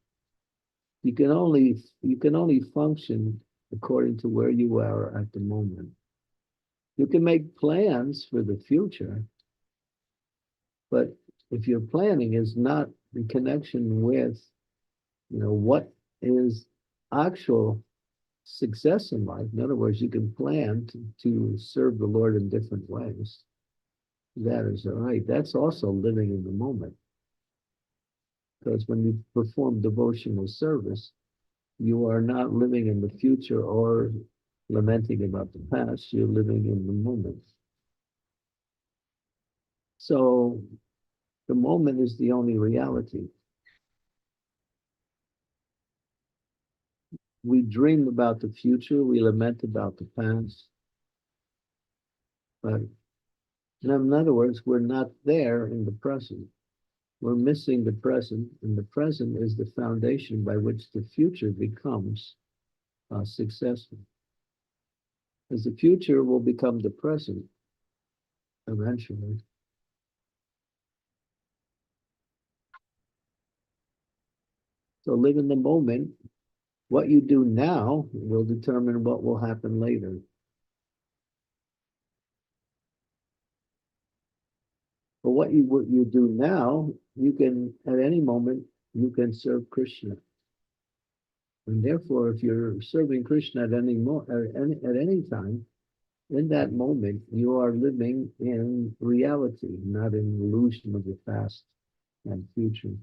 You can only function according to where you are at the moment. You can make plans for the future, but if your planning is not in connection with, what is actual success in life, in other words, you can plan to serve the Lord in different ways. That is all right. That's also living in the moment. Because when you perform devotional service, you are not living in the future or lamenting about the past. You're living in the moment. So the moment is the only reality. We dream about the future, we lament about the past. But in other words, we're not there in the present. We're missing the present, and the present is the foundation by which the future becomes successful. Because the future will become the present eventually. So live in the moment. What you do now will determine what will happen later. But what you do now, you can, at any moment, you can serve Krishna. And therefore, if you're serving Krishna at any time, in that moment, you are living in reality, not in illusion of the past and future.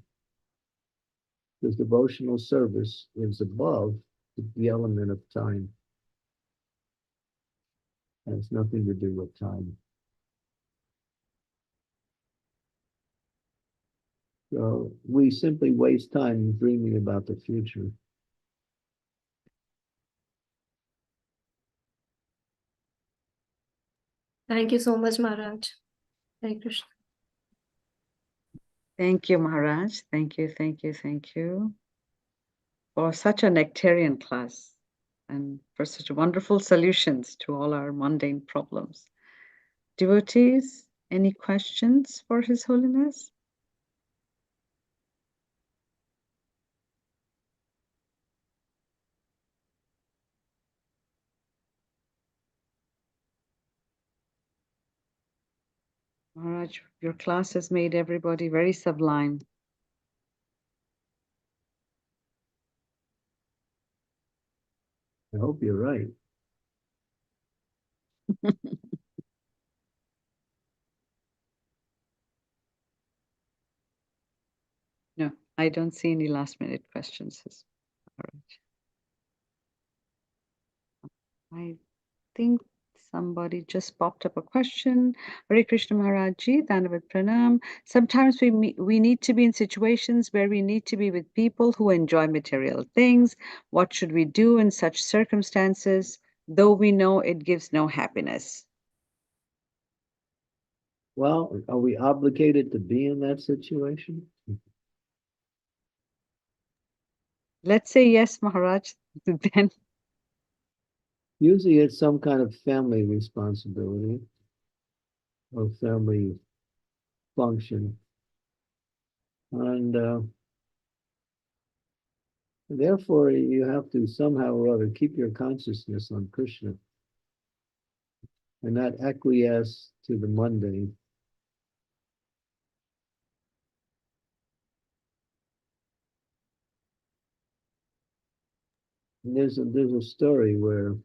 Because devotional service is above the element of time. It has nothing to do with time. So we simply waste time dreaming about the future. Thank you so much, Maharaj. Hare Krishna. Thank you, Maharaj. Thank you, thank you, thank you for such a nectarian class and for such wonderful solutions to all our mundane problems. Devotees, any questions for His Holiness? Maharaj, your class has made everybody very sublime. I hope you're right. No, I don't see any last minute questions, Maharaj. I think somebody just popped up a question. Hare Krishna Maharaj Ji, Dhanavad Pranam. Sometimes we need to be in situations where we need to be with people who enjoy material things. What should we do in such circumstances, though we know it gives no happiness? Well, are we obligated to be in that situation? Let's say yes, Maharaj. Then usually it's some kind of family responsibility or family function. And therefore, you have to somehow or other keep your consciousness on Krishna and not acquiesce to the mundane. And there's a story where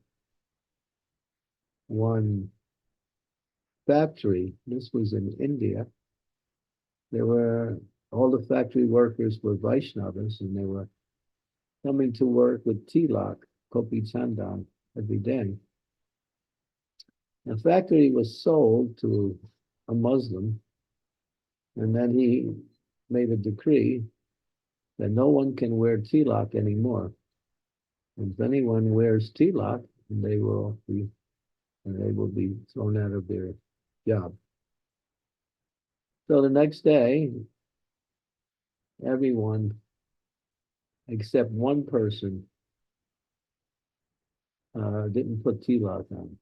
one factory, this was in India, there were, all the factory workers were Vaishnavas and they were coming to work with tilak, kopi chandan, every day. The factory was sold to a Muslim, and then he made a decree that no one can wear tilak anymore. If anyone wears tilak, they will be thrown out of their job. So the next day, everyone except one person didn't put tilak on.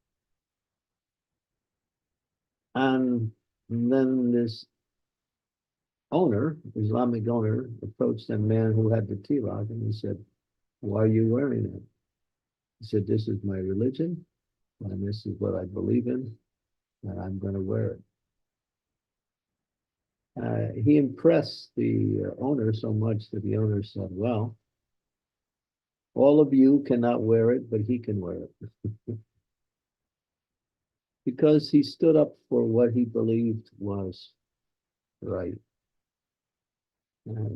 And then this owner, Islamic owner, approached that man who had the tilak and he said, "Why are you wearing it?" He said, "This is my religion, and this is what I believe in, and I'm going to wear it." He impressed the owner so much that the owner said, "Well, all of you cannot wear it, but he can wear it." Because he stood up for what he believed was right.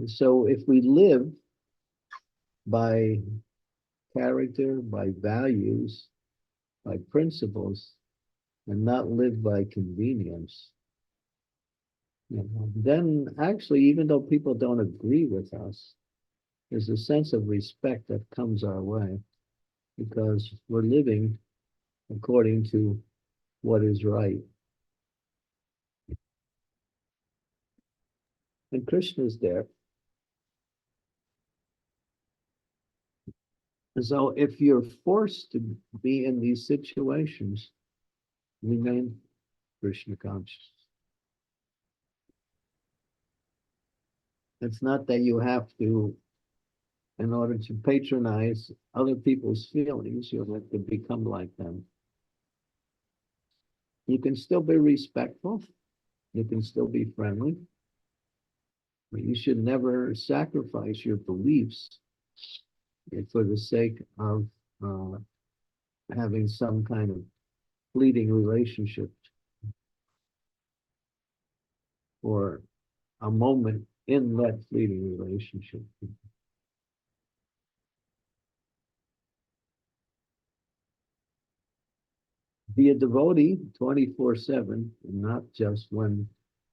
So if we live by character, by values, by principles, and not live by convenience, then actually, even though people don't agree with us, there's a sense of respect that comes our way because we're living according to what is right. And Krishna's there. And so if you're forced to be in these situations, remain Krishna conscious. It's not that you have to, in order to patronize other people's feelings, you have to become like them. You can still be respectful, You can still be friendly, but you should never sacrifice your beliefs for the sake of having some kind of fleeting relationship or a moment in that fleeting relationship. Be a devotee 24/7, and not just when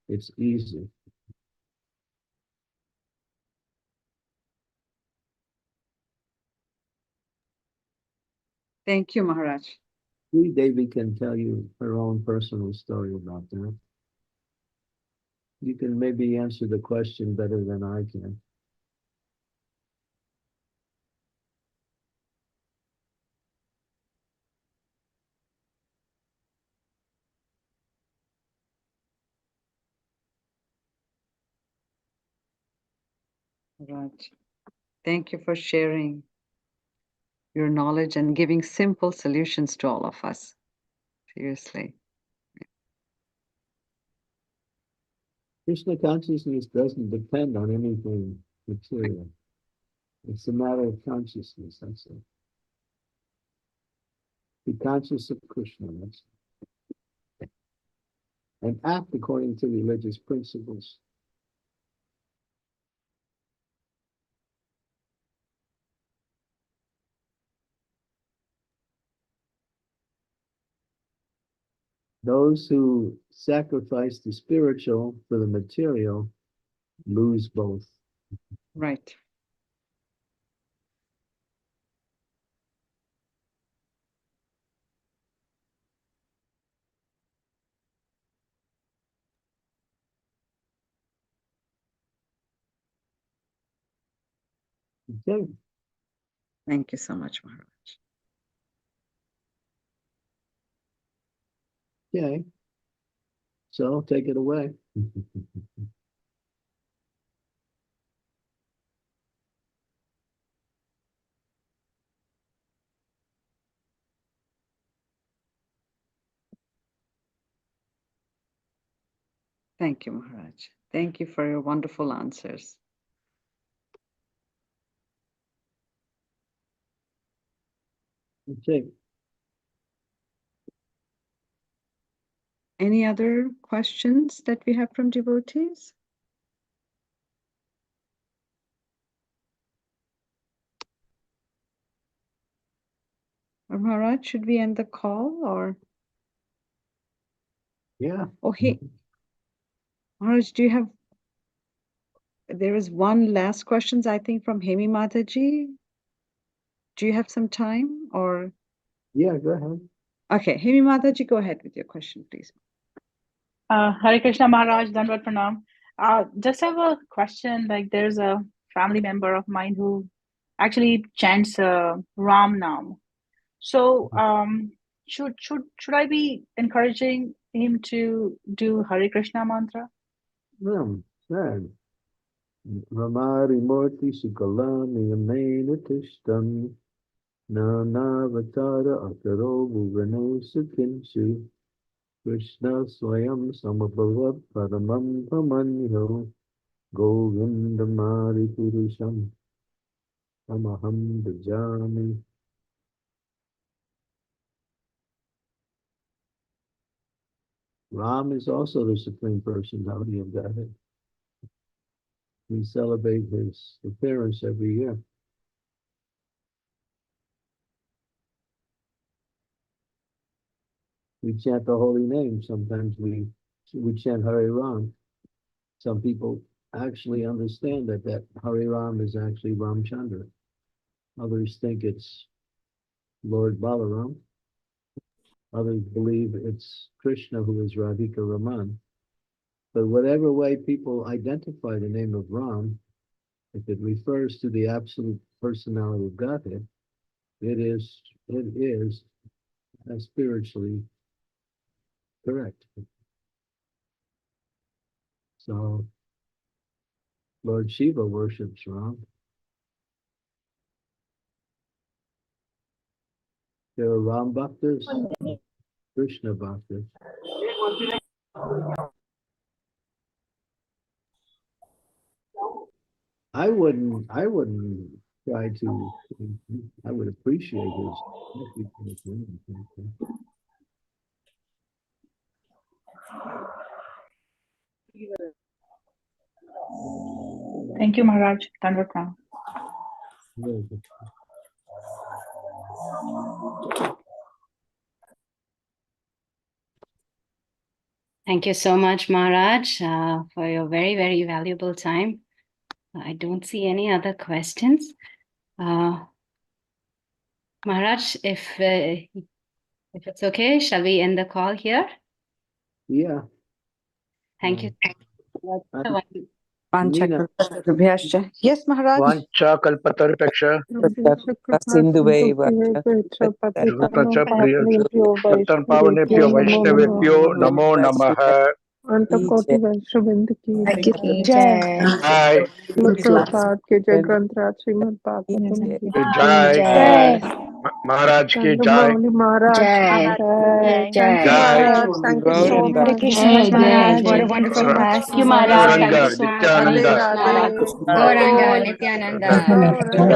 it's easy. Thank you, Maharaj. Sri Devi can tell you her own personal story about that. You can maybe answer the question better than I can. Maharaj, thank you for sharing your knowledge and giving simple solutions to all of us. Seriously. Krishna consciousness doesn't depend on anything material. It's a matter of consciousness, that's it. Be conscious of Krishna, that's it. And act according to religious principles. Those who sacrifice the spiritual for the material lose both. Right. Okay. Thank you so much, Maharaj. Okay. So take it away. Thank you, Maharaj. Thank you for your wonderful answers. Okay. Any other questions that we have from devotees? Or Maharaj, should we end the call or? Yeah. Oh, hey. Maharaj, do you have, there is one last questions, I think, from Hemi Mataji. Do you have some time or? Yeah, go ahead. Okay, Hemi Mataji, go ahead with your question, please. Hare Krishna Maharaj, Dandavat Pranam. Just have a question. Like, there's a family member of mine who actually chants Ram Nam. So, should I be encouraging him to do Hare Krishna mantra? Sad. Ramari Murti Sukala Niyamena Tishtam Nanavatara Akaro Bhuvane Sukinsu Krishna Swayam Samabhava Paramam Pamanyo Govindamari Purusham Amaham Bhajami. Ram is also the Supreme Personality of Godhead. We celebrate his appearance every year. We chant the holy name. Sometimes we chant Hare Ram. Some people actually understand that Hare Ram is actually Ramchandra. Others think it's Lord Balaram. Others believe it's Krishna who is Radhika Raman. But whatever way people identify the name of Ram, if it refers to the absolute personality of Godhead, it is spiritually correct. So Lord Shiva worships Ram. There are Ram Bhaktas, Krishna Bhaktas. I wouldn't try to, I would appreciate his. Thank you, Maharaj. Dandavat. Thank you so much, Maharaj, for your very, very valuable time. I don't see any other questions. Maharaj, if it's okay, shall we end the call here? Yeah. Thank you. Yes, Maharaj. Vancha kalpatarupekša Sindhuveva Dhruvacha priya Sattan pavanebhyo Vaishnavebhyo Namo Namaha. Antakoti Vaishnavinda ki Jai. Jai. Prabhupada ke Jai, Granthrat Srimad Bhagavatam ki Jai. Maharaj ki Jai. Candramauli Maharaj ki Jai. Thank you, Jai. Maharaj. Thank you so much. Hare Krishna, Maharaj. What a wonderful class. Thank you, Maharaj. Thank you Gauranga, so much. Hare Nityananda. Krishna. Gauranga, Nityananda.